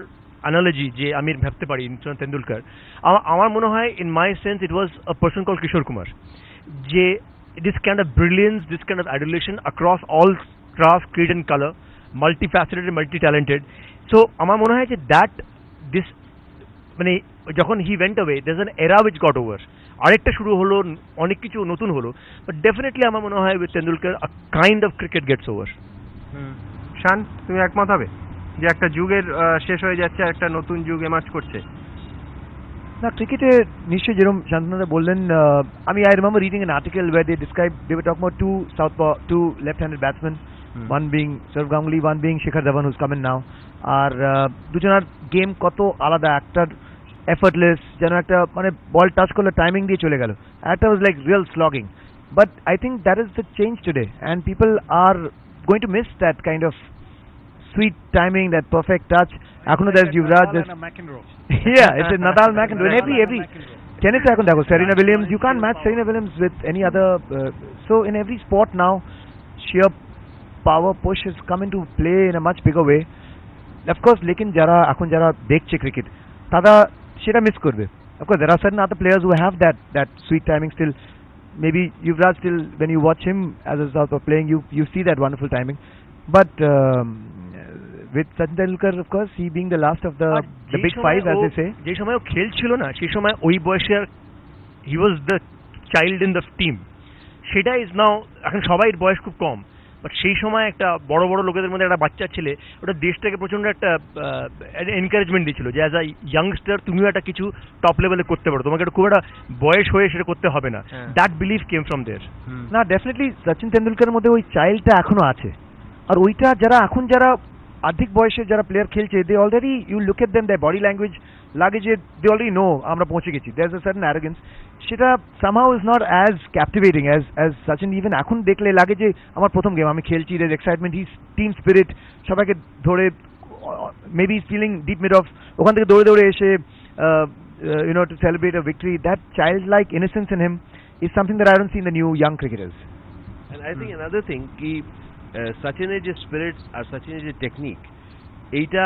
analogy যে আমি ভাবতে পারি তেন্ডুলকার। আমার মনে হয় in my sense it was a person called Kishore Kumar, যে this kind of brilliance, this kind of adulation across all craft, creed and color, multifaceted and multi-talented. So আমার মনে হয় যে this মানে যখন he went away there is an era which got over, আরেকটা শুরু হলো, অনেক কিছু নতুন হলো, বাট ডেফিনেটলি আমার মনে হয় with Tendulkar a kind of cricket gets over. Shaan, তুমি একমত হবে যে একটা যুগের শেষ হয়ে যাচ্ছে, একটা নতুন যুগ এমার্জ করছে? না, ক্রিকেটে নিশ্চয়ই যেরকম শান্তনুদা বললেন, আমি I remember reading an article where they describe they were talking about two left handed batsman, one being Saurav Ganguly, one being Shikhar Dhawan who's coming now. আর দুজনের গেম কত আলাদা, একটার এফর্টলেস, যেন একটা মানে বল টাচ করলে টাইমিং দিয়ে চলে গেল, একটা was like real slogging. But I think that is the change today and people are going to miss that kind of sweet timing, that perfect touch. Ekhon there's Yuvraj, yeah, it's a Nadal McEnroe. And every tennis ekhon dekho Serena Williams, you can't match Serena Williams with any other. So in every sport now, sheer power push has come into play in a much bigger way. Of course, lekin jara ekhon jara dekhche cricket, tada seta miss korbe. Of course, there are certain other players who have that sweet timing still. Maybe Yuvraj still, when you watch him as a sort of playing, you see that wonderful timing. But with Sachin Tendulkar, of course, he being the last of the big five, as they say. যে সময় ও খেলছিল না, সেই সময় ওই বয়সে he was the child in the team. সেটা is now, এখন সবাই বয়স খুব কম, বাট সেই সময় একটা বড় বড় লোকেদের মধ্যে একটা বাচ্চা ছেলে, ওটা দেশটাকে প্রচন্ড একটা এনকারেজমেন্ট দিয়েছিল যে অ্যাজ আ ইয়াংস্টার তুমিও একটা কিছু টপ লেভেলে করতে পারো, তোমাকে খুব একটা বয়স হয়ে সেটা করতে হবে না। দ্যাট বিলিভ কেম ফ্রম দেয়ার। না, ডেফিনেটলি সচিন তেন্ডুলকারের মধ্যে ওই চাইল্ডটা এখনো আছে, আর ওইটা যারা অধিক বয়সে যারা প্লেয়ার খেলছে, they already, you look at them, their body language লাগে যে দে অলরেডি নো আমরা পৌঁছে গেছি। There is a certain arrogance, সেটা somehow is not as captivating as Sachin. Even এখন দেখলে লাগে যে আমার প্রথম গেম, আমি খেলছি, দের এক্সাইটমেন্ট, হিজ টিম স্পিরিট, সবাইকে ধরে, maybe is feeling deep mid off, ওখান থেকে দৌড়ে এসে you know, to celebrate a victory. That childlike innocence in him is something that I don't see in the new young cricketers. And I think another thing ki Sachin's je spirit R Sachin's je technique, এইটা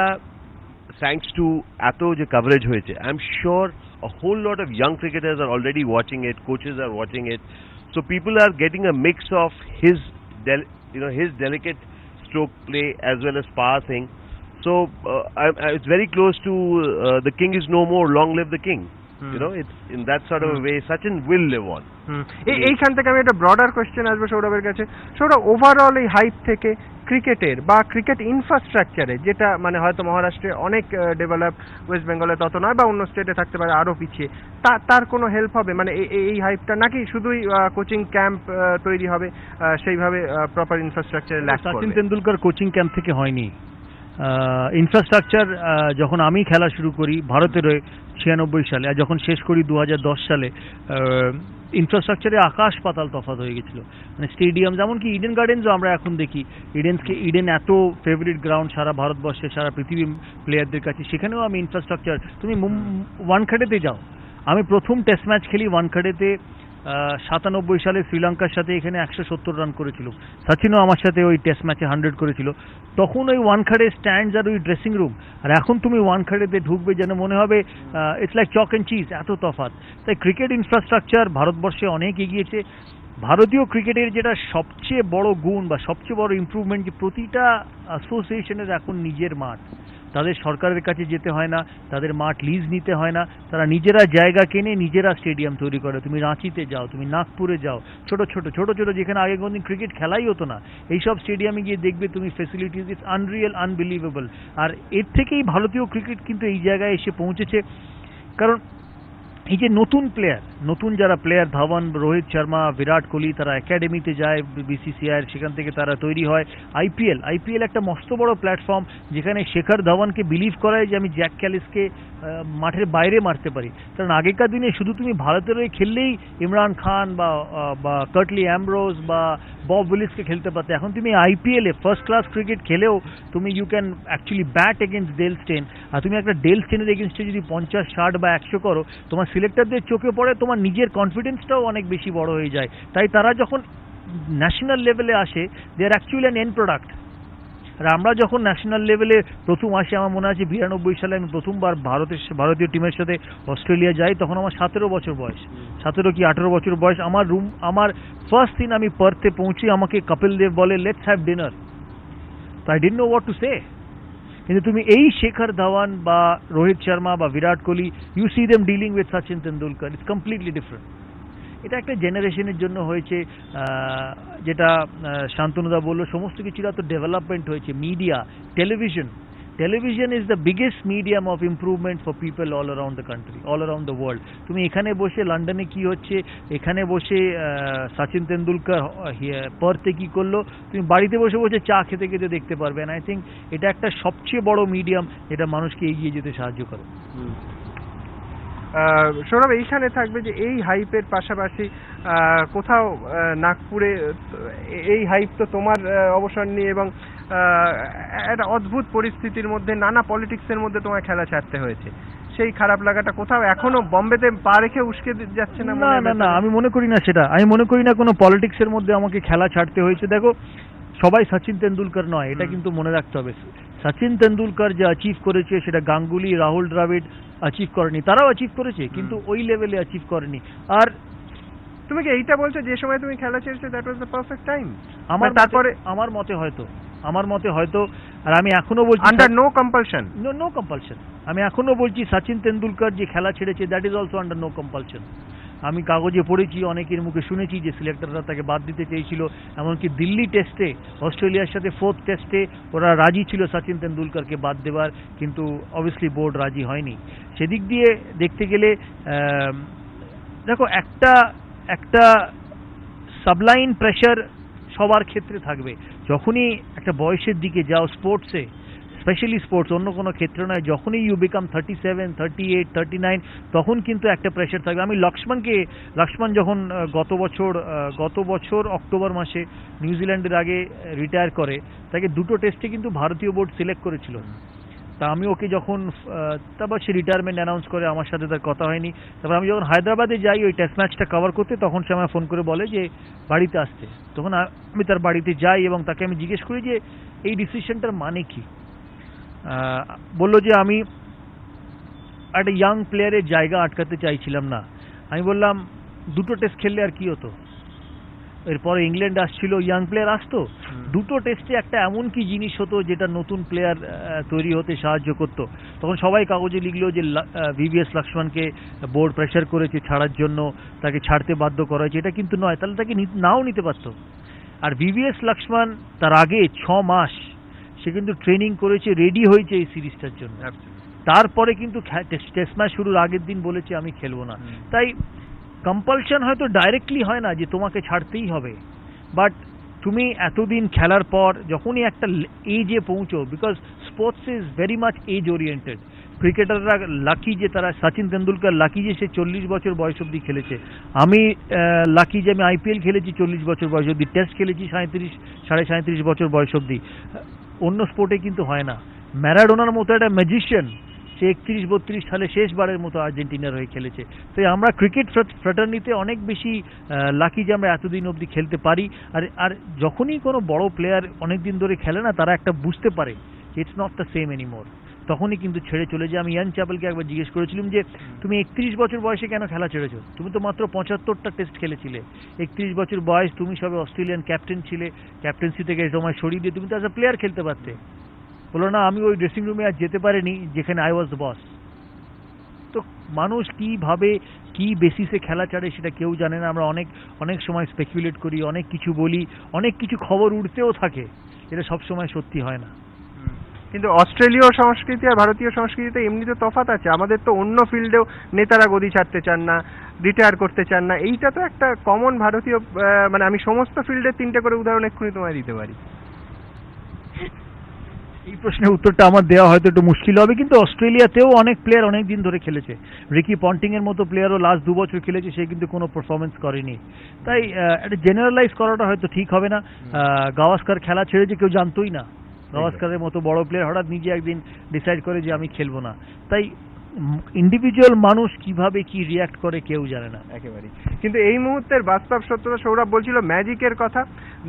thanks to এত যে coverage হয়েছে, I'm sure a whole lot of young cricketers are already watching it, coaches are watching it, so people are getting a mix of his his delicate stroke play as well as passing. So it's very close to the king is no more, long live the king. You know, it's in that sort of a way Sachin will live on. এইখান থেকে আমি একটা broader question আসবো সৌরভের কাছে। Sourav, overall এই hype থেকে ক্রিকেটের বা ক্রিকেট ইনফ্রাস্ট্রাকচারে, যেটা মানে হয়তো মহারাষ্ট্রে অনেক ডেভেলপ, ওয়েস্ট বেঙ্গলে তত নয়, বা অন্য স্টেটে থাকতে পারে আরো পিছিয়ে, তার কোনো হেল্প হবে মানে এই হাইপটা, নাকি শুধুই কোচিং ক্যাম্প তৈরি হবে, সেইভাবে প্রপার ইনফ্রাস্ট্রাকচার ল্যাক করবে? সচিন তেন্ডুলকর কোচিং ক্যাম্প থেকে হয়নি। ইনফ্রাস্ট্রাকচার যখন আমি খেলা শুরু করি ভারতের 96 সালে, আর যখন শেষ করি 2010 সালে, ইনফ্রাস্ট্রাকচারে আকাশ পাতাল তফাৎ হয়ে গেছিল। মানে স্টেডিয়াম, যেমন কি ইডেন গার্ডেন্সও আমরা এখন দেখি, ইডেন এত ফেভারিট গ্রাউন্ড সারা ভারতবর্ষে, সারা পৃথিবীর প্লেয়ারদের কাছে, সেখানেও আমি ইনফ্রাস্ট্রাকচার, তুমি ওয়ানখেড়েতে যাও, আমি প্রথম টেস্ট ম্যাচ খেলি ওয়ানখেড়েতে 97 সালে শ্রীলঙ্কার সাথে, এখানে 170 রান করেছিল, সচিনও আমার সাথে ওই টেস্ট ম্যাচে 100 করেছিল। তখন ওই ওয়ানখেড়ে স্ট্যান্ডস আর ওই ড্রেসিং রুম, আর এখন তুমি ওয়ানখেড়েতে ঢুকবে যেন মনে হবে it's like chalk and cheese, এত তফাৎ। তাই ক্রিকেট ইনফ্রাস্ট্রাকচার ভারতবর্ষে অনেক এগিয়েছে। ভারতীয় ক্রিকেটের যেটা সবচেয়ে বড় গুণ বা সবচেয়ে বড় ইমপ্রুভমেন্ট, যে প্রতিটা অ্যাসোসিয়েশনের এখন নিজের মাঠ, তাদের সরকারের কাছে যেতে হয় না, তাদের মাঠ লিজ নিতে হয় না, তারা নিজেরা জায়গা কিনে নিজেরা স্টেডিয়াম তৈরি করে। তুমি রাঁচিতে যাও, তুমি নাগপুরে যাও, ছোট ছোট যেখানে আগে কোনদিন ক্রিকেট খেলাই হতো না, এইসব স্টেডিয়ামে গিয়ে দেখবে তুমি ফেসিলিটিস, ইটস আনরিয়েল, আনবিলিভেবল। আর এর থেকেই ভারতীয় ক্রিকেট কিন্তু এই জায়গায় এসে পৌঁছেছে। কারণ এই যে নতুন যারা প্লেয়ার, ধাওয়ান, রোহিত শর্মা, বিরাট কোহলি, তারা একাডেমিতে যায় বিসিসিআই, সেখান থেকে তারা তৈরি হয়। আইপিএল একটা মস্ত বড় প্ল্যাটফর্ম, যেখানে শেখর ধাওয়ানকে বিলিভ করায় যে আমি জ্যাক ক্যালিসকে মাঠের বাইরে মারতে পারি। কারণ আগেকার দিনে শুধু তুমি ভারতের হয়ে খেললেই ইমরান খান বা কার্টলি অ্যামব্রোজ বা বব উইলিসকে খেলতে পারতে। এখন তুমি আইপিএলে ফার্স্ট ক্লাস ক্রিকেট খেলেও তুমি you can actually bat against Dale Steyn. আর তুমি একটা ডেল স্টেনের এগেনস্টে যদি 50, 60 বা 100 করো, তোমার সিলেক্টরদের চোখে পড়ে, তোমার নিজের কনফিডেন্সটাও অনেক বেশি বড় হয়ে যায়। তাই তারা যখন ন্যাশনাল লেভেলে আসে, দে আর অ্যাকচুয়ালি অ্যান এন্ড প্রোডাক্ট। আর আমরা যখন ন্যাশনাল লেভেলে প্রথম আসি, আমার মনে আছে 92 সালে আমি প্রথমবার ভারতীয় টিমের সাথে অস্ট্রেলিয়া যাই, তখন আমার 17 বছর বয়স, 17 কি 18 বছর বয়স। আমার ফার্স্ট দিন আমি পার্থে পৌঁছি, আমাকে কপিল দেব বলে লেটস হ্যাভ ডিনার। তো I didn't know what to say. কিন্তু তুমি এই শেখর ধাওয়ান বা রোহিত শর্মা বা Virat Kohli, you see them dealing with Sachin Tendulkar, it's completely different. এটা একটা জেনারেশনের জন্য হয়েছে, যেটা শান্তনুদা বললো, সমস্ত কিছুর এত ডেভেলপমেন্ট হয়েছে। Media, television is the biggest medium of improvement for people all around the country, all around the world. তুমি এখানে বসে লন্ডনে কি হচ্ছে, এখানে বসে সচিন তেন্ডুলকর পার্থে কি করলো, তুমি বাড়িতে বসে বসে চা খেতে খেতে দেখতে পারবে। আই থিঙ্ক এটা একটা সবচেয়ে বড় মিডিয়াম, যেটা মানুষকে এগিয়ে যেতে সাহায্য করে। সৌরভ, এইখানে থাকবে যে এই হাইপের পাশাপাশি কোথাও নাগপুরে এই হাইপ তো তোমার অবসর নিয়ে এবং একটা অদ্ভুত পরিস্থিতির মধ্যে, নানা পলিটিক্সের মধ্যে তোমার খেলা ছাড়তে হয়েছে, সেই খারাপ লাগাটা কোথাও এখনো বম্বেতে পা রেখে উস্কে যাচ্ছে না? না, আমি মনে করি না সেটা। আমি মনে করি না কোনো পলিটিক্সের মধ্যে আমাকে খেলা ছাড়তে হয়েছে। দেখো, সবাই সচিন তেন্ডুলকর নয়, এটা কিন্তু মনে রাখতে হবে। সচিন তেন্ডুলকর যে অ্যাচিভ করেছে, সেটা গাঙ্গুলি, রাহুল দ্রাবিড় অ্যাচিভ করেনি। তারাও অ্যাচিভ করেছে, কিন্তু ওই লেভেলে অ্যাচিভ করেনি। আর তুমি কি এইটা বলছো যে সময় তুমি খেলা ছেড়েছো that was the perfect time? আমার মতে হয়তো, আর আমি এখনো বলছি আন্ডার নো কম্পালশন। আমি এখনো বলছি সচিন তেন্ডুলকর যে খেলা ছেড়েছে, that is also under no compulsion. আমি কাগজে পড়েছি, অনেকের মুখে শুনেছি যে সিলেক্টররা তাকে বাদ দিতে চেয়েছিল। এমনকি দিল্লি টেস্টে, অস্ট্রেলিয়ার সাথে 4th টেস্টে ওরা রাজি ছিল সচিন তেন্ডুলকরকে বাদ দেওয়ার, কিন্তু অবভিয়াসলি বোর্ড রাজি হয়নি। সেদিক দিয়ে দেখতে গেলে দেখো, একটা সাবলাইন প্রেশার সবার ক্ষেত্রে থাকবে। যখনই একটা বয়সের দিকে যাও স্পোর্টসে, স্পেশালি স্পোর্টস, অন্য কোনো ক্ষেত্র নয়, যখনই ইউ বিকাম 37, 38, 39, তখন কিন্তু একটা প্রেশার থাকবে। আমি লক্ষ্মণ যখন গত বছর অক্টোবর মাসে নিউজিল্যান্ডের আগে রিটায়ার করে, তাকে 2টো টেস্টে কিন্তু ভারতীয় বোর্ড সিলেক্ট করেছিল। তা আমি ওকে যখন, তারপর সে রিটায়ারমেন্ট অ্যানাউন্স করে, আমার সাথে তার কথা হয়নি। তারপর আমি যখন হায়দ্রাবাদে যাই ওই টেস্ট ম্যাচটা কভার করতে, তখন সে আমায় ফোন করে বলে যে বাড়িতে আসতে। তখন আমি তার বাড়িতে যাই এবং তাকে আমি জিজ্ঞেস করি যে এই ডিসিশনটার মানে কি। বললো যে আমি একটা ইয়াং প্লেয়ারের জায়গা আটকাতে চাইছিলাম না। আমি বললাম 2টো টেস্ট খেললে আর কি হতো? এরপরে ইংল্যান্ড আসছিল, ইয়াং প্লেয়ার আসতো, দুটো টেস্টে একটা এমন কি জিনিস হতো যেটা নতুন প্লেয়ার তৈরি হতে সাহায্য করতো। তখন সবাই কাগজে লিখলো যে ভিভিএস লক্ষ্মণকে বোর্ড প্রেশার করেছে ছাড়ার জন্য, তাকে ছাড়তে বাধ্য করা হয়েছে। এটা কিন্তু নয়, তাহলে তাকে নাও নিতে পারতো। আর ভিভিএস লক্ষ্মণ তার আগে 6 মাস সে কিন্তু ট্রেনিং করেছে, রেডি হয়েছে এই সিরিজটার জন্য। তারপরে কিন্তু টেস্ট ম্যাচ শুরুর আগের দিন বলেছে আমি খেলবো না। তাই কম্পালশন হয়তো ডাইরেক্টলি হয় না যে তোমাকে ছাড়তেই হবে, বাট তুমি এতদিন খেলার পর যখনই একটা এজে পৌঁছো, because sports is very much age oriented. ক্রিকেটাররা লাকি যে তারা, সচিন তেন্ডুলকর লাকি যে সে 40 বছর বয়স অব্দি খেলেছে। আমি লাকি যে আমি আইপিএল খেলেছি 40 বছর বয়স অব্দি, টেস্ট খেলেছি 37.5 বছর বয়স অব্দি। অন্য স্পোর্টে কিন্তু হয় না। ম্যারাডোনার মতো একটা ম্যাজিশিয়ান, সে 31-32 সালে শেষবারের মতো আর্জেন্টিনার হয়ে খেলেছে। তাই আমরা ক্রিকেট ফ্র্যাটার্নিতে অনেক বেশি লাকি যে আমরা এতদিন অবধি খেলতে পারি। আর যখনই কোনো বড় প্লেয়ার অনেক দিন ধরে খেলে না, তারা একটা বুঝতে পারে it's not the same anymore, তখনই কিন্তু ছেড়ে চলে যায়। আমি ইয়ান চ্যাপেলকে একবার জিজ্ঞেস করেছিলাম যে তুমি 31 বছর বয়সে কেন খেলা ছেড়েছো? তুমি তো মাত্র 75টা টেস্ট খেলেছিলে, 31 বছর বয়স, তুমি সবে অস্ট্রেলিয়ান ক্যাপ্টেন ছিলে, ক্যাপ্টেন্সি থেকে তোমায় সরিয়ে দিয়ে তুমি তো অ্যাজ এ প্লেয়ার খেলতে পারতে। বলো না আমি ওই ড্রেসিং রুমে আর যেতে পারিনি যেখানে আই ওয়াজ দ্য বস। তো মানুষ কিভাবে কি বেসিসে খেলা ছাড়ে সেটা কেউ জানে না। আমরা অনেক সময় স্পেকুলেট করি, অনেক কিছু বলি, অনেক কিছু খবর উঠতেও থাকে, এটা সব সময় সত্যি হয় না। কিন্তু অস্ট্রেলীয় সংস্কৃতি আর ভারতীয় সংস্কৃতিতে এমনিতে তফাৎ আছে। আমাদের তো অন্য ফিল্ডেও নেতারা গদি ছাড়তে চান না, রিটায়ার করতে চান না। এইটা তো একটা কমন ভারতীয়, মানে আমি সমস্ত ফিল্ডে 3টে করে উদাহরণ এক্ষুনি তোমায় দিতে পারি। এই প্রশ্নের উত্তরটা আমার দেওয়া হয়তো একটু মুশকিল হবে, কিন্তু অস্ট্রেলিয়াতেও অনেক প্লেয়ার অনেক দিন ধরে খেলেছে। রিকি পন্টিং এর মতো প্লেয়ারও লাস্ট 2 বছর খেলেছে, সে কিন্তু কোনো পারফরমেন্স করেনি। তাই এটা জেনারেলাইজ করাটা হয়তো ঠিক হবে না। গাভাস্কার খেলা ছেড়েছে, কেউ জানতোই না। গাভাস্কারের মতো বড় প্লেয়ার হঠাৎ নিজে একদিন ডিসাইড করে যে আমি খেলবো না। তাই ইন্ডিভিজুয়াল মানুষ কিভাবে কি রিয়াক্ট করে কেউ জানে না একেবারেই। কিন্তু এই মুহূর্তের বাস্তব সত্যতা, সৌরভ বলছিল ম্যাজিকের কথা,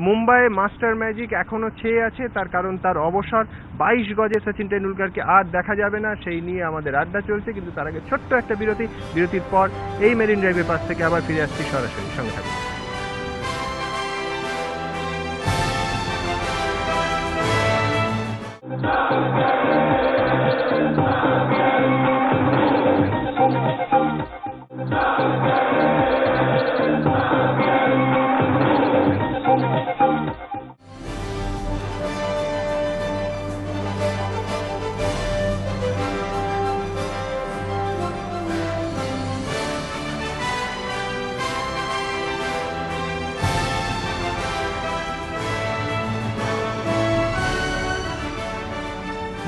মুম্বাই মাস্টার ম্যাজিক এখনো ছেয়ে আছে। তার কারণ তার অবসর। 22 গজে সচিন টেন্ডুলকারকে আর দেখা যাবে না, সেই নিয়ে আমাদের আড্ডা চলছে। কিন্তু তার আগে ছোট্ট একটা বিরতির পর এই মেরিন ড্রাইভের পাশ থেকে আবার ফিরে আসছি সরাসরি। সঙ্গে থাকুন।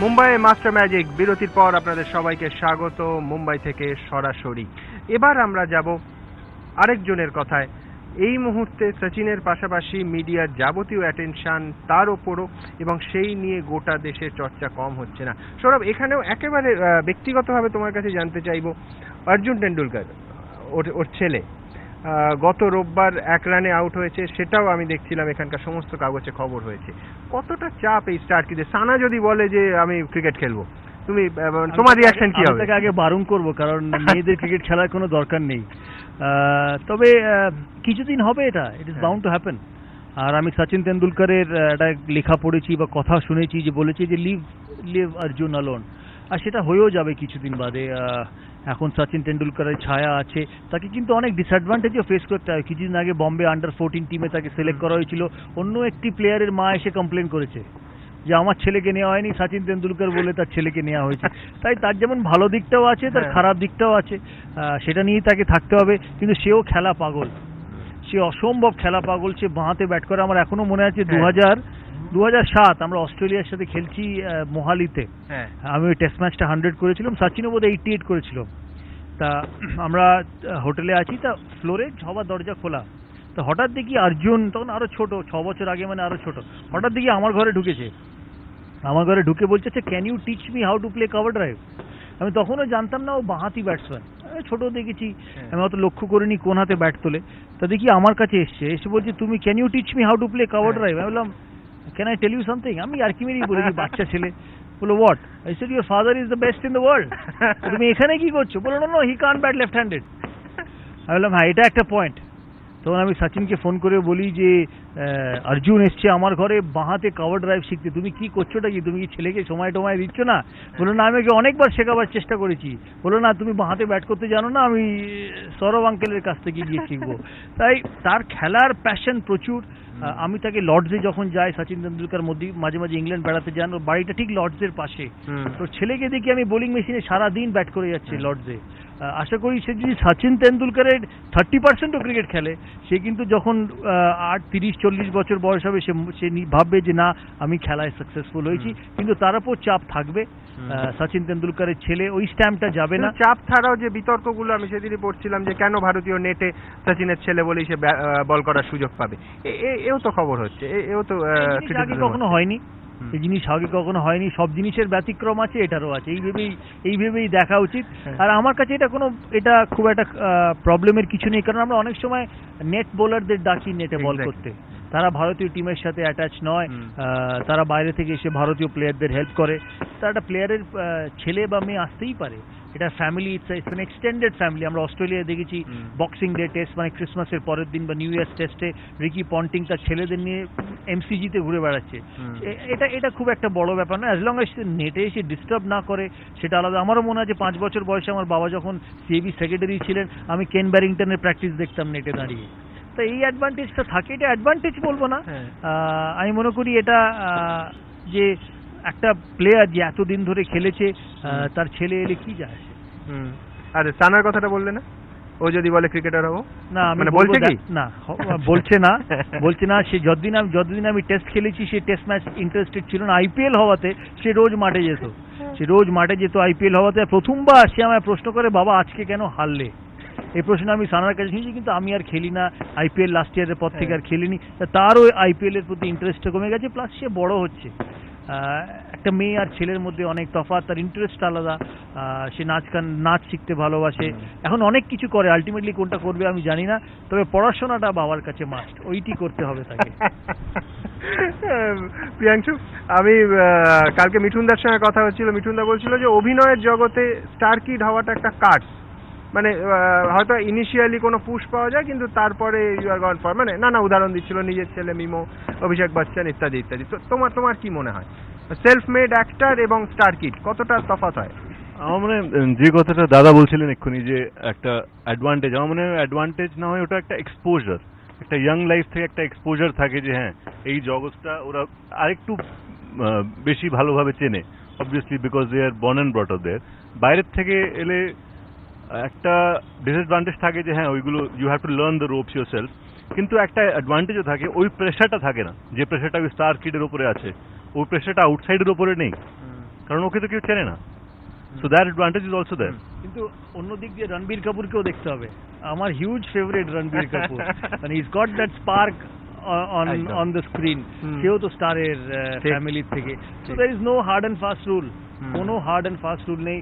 মুম্বাই মাস্টার ম্যাজিক বিরতির পর আপনাদের সবাইকে স্বাগত মুম্বাই থেকে সরাসরি। এবার আমরা যাব আরেকজনের কথায়। এই মুহূর্তে সচিনের পাশাপাশি মিডিয়ার যাবতীয় অ্যাটেনশন তার ওপরও, এবং সেই নিয়ে গোটা দেশের চর্চা কম হচ্ছে না। সৌরভ, এখানেও একেবারে ব্যক্তিগতভাবে তোমার কাছে জানতে চাইবো, অর্জুন টেন্ডুলকার ওর ছেলে গত রোববার 1 রানে আউট হয়েছে, সেটাও আমি দেখছিলাম, এখানকার সমস্ত কাগজে খবর হয়েছে। কতটা চাপ এই স্টার কিডে? সানা যদি বলে যে আমি ক্রিকেট খেলবো, তুমি তোমার রিঅ্যাকশন কি হবে? তাকে আগে বারণ করবো, কারণ মেয়েদের ক্রিকেট খেলার কোনো দরকার নেই। তবে কিছুদিন হবে, এটা it is bound to happen. আর আমি সচিন তেন্ডুলকারের একটা লেখা পড়েছি বা কথা শুনেছি যে বলেছে যে লিভ অর্জুন অ্যালোন, আর সেটা হয়েও যাবে কিছুদিন বাদে। এখন সচিন তেন্ডুলকারের ছায়া আছে, তাকে কিন্তু অনেক ডিসঅ্যাডভান্টেজও ফেস করতে হয়। কিছুদিন আগে বম্বে আন্ডার 14 টিমে তাকে সিলেক্ট করা হয়েছিল, অন্য একটি প্লেয়ারের মা এসে কমপ্লেন করেছে যে আমার ছেলেকে নেওয়া হয়নি, সচিন তেন্ডুলকার বলে তার ছেলেকে নেওয়া হয়েছে। তাই তার যেমন ভালো দিকটাও আছে, তার খারাপ দিকটাও আছে, সেটা নিয়েই তাকে থাকতে হবে। কিন্তু সেও খেলা পাগল, সে অসম্ভব খেলা পাগল, সে বাঁহাতে ব্যাট করে। আমার এখনো মনে আছে 2007 আমরা অস্ট্রেলিয়ার সাথে খেলছি মোহালিতে, আমি ওই টেস্ট ম্যাচটা 100 করেছিলাম, সচিনও বোধহয় 88 করেছিল। তা আমরা হোটেলে আছি, তা ফ্লোরে সবার দরজা খোলা, তো হঠাৎ দেখি অর্জুন, তখন আরো ছোট, 6 বছর আগে, মানে আরো ছোট, হঠাৎ দেখি আমার ঘরে ঢুকেছে। আমার ঘরে ঢুকে বলছে, can you teach me how to play cover drive? আমি তখনও জানতাম না ও বাঁহাতি ব্যাটসম্যান, ছোট দেখেছি, আমি অত লক্ষ্য করিনি কোন হাতে ব্যাট তোলে। তা দেখি আমার কাছে এসে বলছে, তুমি can you teach me how to play cover drive? আমি বললাম, can I tell you something? আমি আর কি মেরেই বলেছি, বাচ্চা ছেলে। বলো what? I said your father is the best in the world, তুমি এখানে কি করছো? বলো no, he can't bat left handed. আমি বললাম হ্যাঁ, এটা একটা পয়েন্ট। তখন আমি সচিনকে ফোন করে বলি যে অর্জুন এসছে আমার ঘরে বাঁহাতে কভার ড্রাইভ শিখতে, তুমি কি করছোটা কি, তুমি কি ছেলেকে সময় টময় দিচ্ছ না? বললো না, আমি ওকে অনেকবার শেখাবার চেষ্টা করেছি। বললো না, তুমি বাঁহাতে ব্যাট করতে জানো না, আমি সৌরভ আঙ্কেলের কাছ থেকে গিয়ে শিখবো। তাই তার খেলার প্যাশন প্রচুর। আমি তাকে লর্ডসে যখন যাই, সচিন তেন্ডুলকার মাঝে মাঝে ইংল্যান্ড বেড়াতে যান, ওর বাড়িটা ঠিক লর্ডসের পাশে। তো ছেলেকে দেখি আমি বোলিং মেশিনে সারাদিন ব্যাট করে যাচ্ছি লর্ডসে। আশা করি সে যদি সচিন তেন্ডুলকারের 30%ও ক্রিকেট খেলে, সে কিন্তু যখন 30-40 বছর বয়স হবে সে ভাববে যে না, আমি খেলায় সাকসেসফুল হয়েছি। কিন্তু তার উপর চাপ থাকবে, সচিন তেন্ডুলকারের ছেলে, ওই স্ট্যাম্পটা যাবে না। চাপ ছাড়াও যে বিতর্কগুলো আমি সেদিনই পড়ছিলাম যে কেন ভারতীয় নেটে সচিনের ছেলে বলেই সে বল করার সুযোগ পাবে, এও তো খবর হচ্ছে, এও তো কখনো হয়নি, এই জিনিস আগে কখনো হয়নি। সব জিনিসের ব্যতিক্রম আছে, এটারও আছে, এইভাবেই দেখা উচিত। আর আমার কাছে এটা খুব একটা প্রবলেমের কিছু নেই, কারণ আমরা অনেক সময় নেট বোলারদের ডাকি নেটে বল করতে, তারা ভারতীয় টিমের সাথে অ্যাটাচ নয়, তারা বাইরে থেকে এসে ভারতীয় প্লেয়ারদের হেল্প করে। তারা একটা প্লেয়ারের ছেলে বা মেয়ে আসতেই পারে, এটা family, it's an extended family. আমরা অস্ট্রেলিয়ায় দেখেছি বক্সিং ডে টেস্ট, মানে ক্রিসমাসের পরের দিন বা নিউ ইয়ার্স টেস্টে রিকি পন্টিং তার ছেলেদের নিয়ে এমসিজিতে ঘুরে বেড়াচ্ছে। এটা খুব একটা বড় ব্যাপার না, অ্যাজ লং অ্যাজ নেটে এসে ডিস্টার্ব না করে, সেটা আলাদা। আমারও মনে আছে 5 বছর বয়সে আমার বাবা যখন সিএবি সেক্রেটারি ছিলেন, আমি কেন ব্যারিংটনের প্র্যাকটিস দেখতাম নেটে দাঁড়িয়ে। তো এই অ্যাডভান্টেজটা থাকে, এটা অ্যাডভান্টেজ বলবো না। আমি মনে করি এটা যে একটা প্লেয়ার যে এতদিন ধরে খেলেছে, তার ছেলে এলে কি যায় আসে। আরে সানার কথাটা বললে না, ও যদি বলে ক্রিকেটার হবো, না মানে বলছে কি না, বলছে না। সে যতদিন আমি টেস্ট খেলেছি, সে টেস্ট ম্যাচ ইন্টারেস্টেড ছিল না। আইপিএল হওয়াতে সে রোজ মাঠে যেত, আইপিএল হওয়াতে প্রথমবার সে আমায় প্রশ্ন করে, বাবা আজকে কেন হারলে? এই প্রশ্ন আমি সানার কাছে শুনেছি, কিন্তু আমি আর খেলি না, আইপিএল লাস্ট ইয়ারের পর থেকে আর খেলিনি। তারও আইপিএল এর প্রতি ইন্টারেস্টটা কমে গেছে, প্লাস সে বড় হচ্ছে। একটা মেয়ে আর ছেলের মধ্যে অনেক তফাৎ, তার ইন্টারেস্ট আলাদা, সে নাচ শিখতে ভালোবাসে, এখন অনেক কিছু করে। আলটিমেটলি কোনটা করবে আমি জানি না, তবে পড়াশোনাটা বাবার কাছে মাস্ট, ওইটি করতে হবে তাকে। প্রিয়াংশু, আমি কালকে মিঠুনদার সঙ্গে কথা হচ্ছিল, মিঠুনদা বলছিল যে অভিনয়ের জগতে স্টার কিড হওয়াটা একটা কাজ, মানে হয়তো ইনিশিয়ালি কোনো পুশ পাওয়া যায়, কিন্তু তারপরে ইউ আর গন ফর, মানে নানা উদাহরণ দিচ্ছিল, নিজের ছেলে মিমো, অভিষেক বচ্চন ইত্যাদি ইত্যাদি। তো তোমার কি মনে হয়, সেলফ মেড অ্যাক্টর এবং স্টার কিড কতটা তফাৎ হয়? আমার মনে যে কথাটা দাদা বলছিলেন এক্ষুনি, যে একটা অ্যাডভান্টেজ, আমার মনে হয় অ্যাডভান্টেজ না হয় ওটা একটা এক্সপোজার, একটা ইয়াং লাইফ থেকে একটা এক্সপোজার থাকে যে হ্যাঁ এই জগৎটা ওরা আরেকটু বেশি ভালোভাবে চেনে, obviously because they are born and brought up there. বাইরের থেকে এলে একটা ডিসঅ্যাডভান্টেজ থাকে যে হ্যাঁ ওইগুলো you have to learn the ropes yourself, কিন্তু একটা অ্যাডভান্টেজও থাকে, ওই প্রেশারটা থাকে না যে প্রেশারটা ওই স্টার কিডের উপরে আছে, ওই প্রেশারটা আউটসাইডের উপরে নেই, কারণ ওকে তো কেউ চেনে না। So that advantage is also there. কিন্তু অন্যদিক দিয়ে রণবীর কাপুরকেও দেখতে হবে, আমার হিউজ ফেভারিট রণবীর কাপুর, মানে is got that spark on the screen. সেও তো স্টারের ফ্যামিলির থেকে। So there is no hard and fast rule, কোনো হার্ড অ্যান্ড ফাস্ট রুল নেই।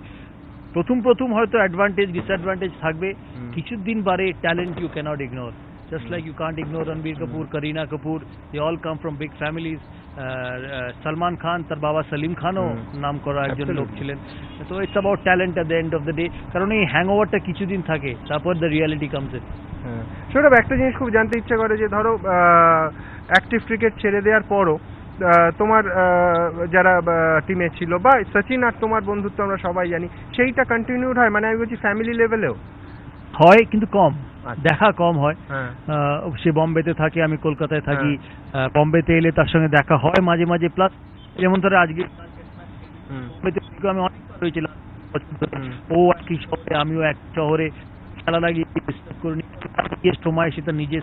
প্রথম হয়তো অ্যাডভান্টেজ ডিসঅ্যাডভান্টেজ থাকবে, কিছুদিন বারে talent you can't ignore, just like you can't ignore Ranbir Kapoor, Kareena Kapoor, they all come from big families. Salman Khan, তার বাবা সলিম খানও নাম করা একজন লোক ছিলেন। তো it's about talent at the end of the day, কারণ এই হ্যাংওভারটা কিছুদিন থাকে, তারপর the reality comes in. Sourav, একটা জিনিস খুব জানতে ইচ্ছে করে যে ধরো অ্যাক্টিভ ক্রিকেট ছেড়ে দেওয়ার পরও তোমার যারা টিমে ছিল বা সচিন আর তোমার বন্ধুত্ব আমরা সবাই জানি, সেইটা কন্টিনিউড হয়, মানে আমি বলছি ফ্যামিলি লেভেলেও হয়, কিন্তু কম দেখা কম হয়। সে বম্বেতে থাকে, আমি কলকাতায় থাকি, বম্বেতে এলে তার সঙ্গে দেখা হয় মাঝে মাঝে। প্লাস যেমন ধরো আজকে আমি অনেক হয়েছিলাম, ও একই শহরে আমিও এক শহরে, খেলা লাগিয়ে সময় সেটা নিজের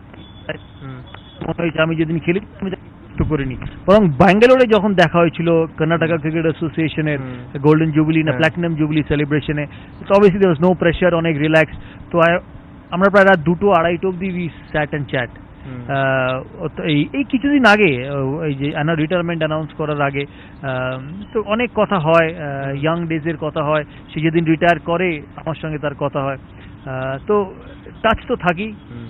মনে হয়েছে আমি যেদিন খেলেছি করিনি। বরং ব্যাঙ্গালোরে যখন দেখা হয়েছিল কর্ণাটকা ক্রিকেট অ্যাসোসিয়েশনের গোল্ডেন জুবিলি না প্ল্যাটিনাম জুবিলি সেলিব্রেশনে, তো obviously there was no pressure, অনেক রিল্যাক্স। তো আমরা প্রায় রাত 2-2-2:30 অব্দি উই স্যাট অ্যান্ড চ্যাট। এই কিছুদিন আগে, এই যে রিটায়ারমেন্ট অ্যানাউন্স করার আগে, তো অনেক কথা হয়, ইয়াং ডেজের কথা হয়, সে যেদিন রিটায়ার করে আমার সঙ্গে তার কথা হয়। তো টাচ তো থাকি,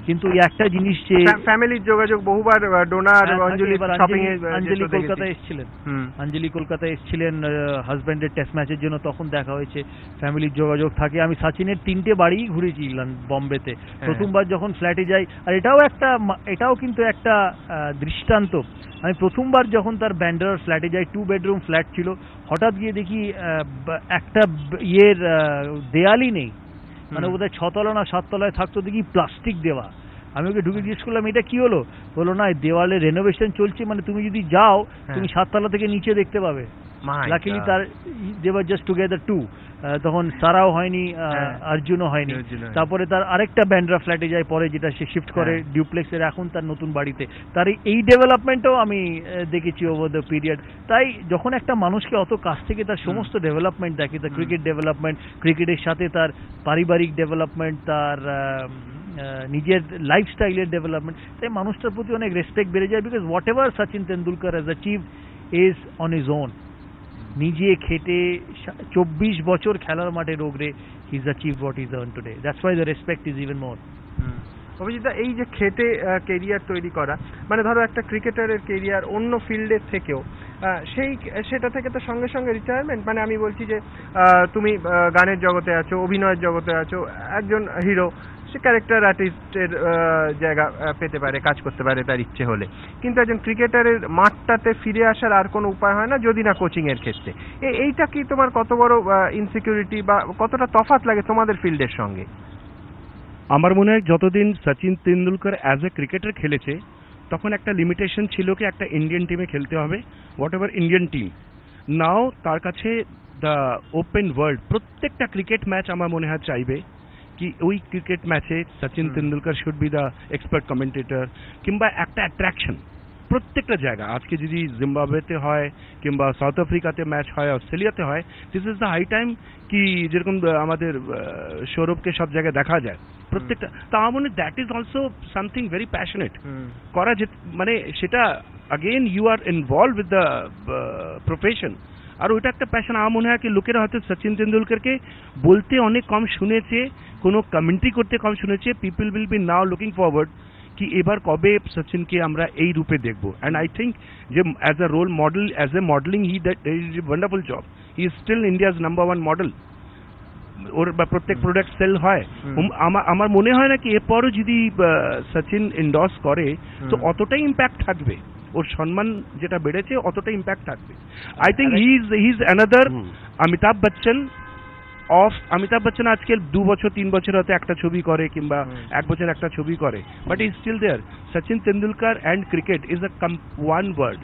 কিন্তু এই একটা জিনিস যে ফ্যামিলির যোগাযোগ বহুবার ডোনার অঞ্জলি শপিং এ অঞ্জলি কলকাতায় এসেছিলেন, অঞ্জলি কলকাতায় এসেছিলেন হাজব্যান্ডের টেস্ট ম্যাচের জন্য, তখন দেখা হয়েছে, ফ্যামিলির যোগাযোগ থাকে। আমি সচিনের 3টে বাড়ি ঘুরেছি বম্বেতে, প্রথমবার যখন ফ্ল্যাটে যাই, আর এটাও কিন্তু একটা দৃষ্টান্ত। আমি প্রথমবার যখন তার ব্যান্ডার ফ্ল্যাটে যাই, 2 বেডরুম ফ্ল্যাট ছিল, হঠাৎ গিয়ে দেখি একটা ইয়ের দেয়ালই নেই, মানে বোধহয় 6 তলা না 7 তলায় থাকতো, দেখি প্লাস্টিক দেওয়া। আমি ওকে ঢুকে জিজ্ঞেস করলাম এটা কি হলো, বললো না দেওয়ালে রেনোভেশন চলছে, মানে তুমি যদি যাও তুমি 7 তলা থেকে নিচে দেখতে পাবে। লাকিলি তার দে ওয়ার জাস্ট টুগেদার 2, তখন সারাও হয়নি, অর্জুনও হয়নি। তারপরে তার আরেকটা ব্যান্ড্রা ফ্ল্যাটে যায় পরে, যেটা সে শিফট করে ডিউপ্লেক্সের এখন তার নতুন বাড়িতে। তার এই ডেভেলপমেন্টও আমি দেখেছি ওভার দ্য পিরিয়ড। তাই যখন একটা মানুষকে অত কাছ থেকে তার সমস্ত ডেভেলপমেন্ট দেখে, তার ক্রিকেট ডেভেলপমেন্ট, ক্রিকেটের সাথে তার পারিবারিক ডেভেলপমেন্ট, তার নিজের লাইফস্টাইলের ডেভেলপমেন্ট, তাই মানুষটার প্রতি অনেক রেসপেক্ট বেড়ে যায়। Because whatever Sachin Tendulkar has achieved is on his own. নিজে খেটে 24 বছর খেলার মাঠে রোগরে, he is achieved what is earn today. That's why the respect is even more. Abhijit, এই যে খেটে কেরিয়ার তৈরি করা, মানে ধরো একটা ক্রিকেটারের কেরিয়ার অন্য ফিল্ডের থেকেও সেটা থেকে তো সঙ্গে সঙ্গে রিটায়ারমেন্ট। মানে আমি বলছি যে তুমি গানের জগতে আছো, অভিনয়ের জগতে আছো, একজন হিরো, সে ক্যারেক্টার আর্টিস্টের জায়গা পেতে পারে, কাজ করতে পারে তার ইচ্ছে হলে, কিন্তু একজন ক্রিকেটারের মাঠটাতে ফিরে আসার আর কোনো উপায় হয় না, যদি না কোচিং এর ক্ষেত্রে। এইটা কি তোমার কত বড় ইনসিকিউরিটি বা কতটা তফাৎ লাগে তোমাদের ফিল্ডের সঙ্গে? আমার মনে হয় যতদিন Sachin Tendulkar as a cricketer খেলেছে, তখন একটা লিমিটেশন ছিল কি একটা ইন্ডিয়ান টিমে খেলতে হবে, হোয়াট এভার ইন্ডিয়ান টিম। নাও তার কাছে দ্য ওপেন ওয়ার্ল্ড, প্রত্যেকটা ক্রিকেট ম্যাচ আমার মনে হয় চাইবে কি ওই ক্রিকেট ম্যাচে Sachin Tendulkar should be the expert commentator, কিংবা একটা অ্যাট্রাকশন প্রত্যেকটা জায়গা। আজকে যদি জিম্বাবুয়েতে হয়, কিংবা সাউথ আফ্রিকাতে ম্যাচ হয়, অস্ট্রেলিয়াতে হয়, this is the high time কি যেরকম আমাদের সৌরভকে সব জায়গায় দেখা যায় প্রত্যেকটা। তা আমার মনে that is also something very passionate করা যে, মানে সেটা again you are involve with the profession, আর ওইটা একটা প্যাশন। আমার মনে হয় কি লোকেরা হয়তো সচিন তেন্ডুলকরকে বলতে অনেক কম শুনেছে, কোনো কমেন্ট্রি করতে কম শুনেছে। People will be now looking forward কি এবার কবে সচিনকে আমরা এই রূপে দেখবো। অ্যান্ড আই থিঙ্ক যে as a role model, as a modelling, he that is a wonderful job. He is still India's number 1 model. ওর বা প্রত্যেক প্রোডাক্ট সেল হয়। আমার মনে হয় না কি এরপরও যদি সচিন এন্ডোর্স করে তো অতটাই ইম্প্যাক্ট থাকবে, ওর সম্মান যেটা বেড়েছে অতটা ইম্প্যাক্ট থাকবে। I think he is another Amitabh Bachchan of. Amitabh Bachchan আজকে 2 বছর 3 বছর হয়তো একটা ছবি করে, কিংবা 1 বছর একটা ছবি করে, but he is still there. Sachin Tendulkar and cricket is a one word.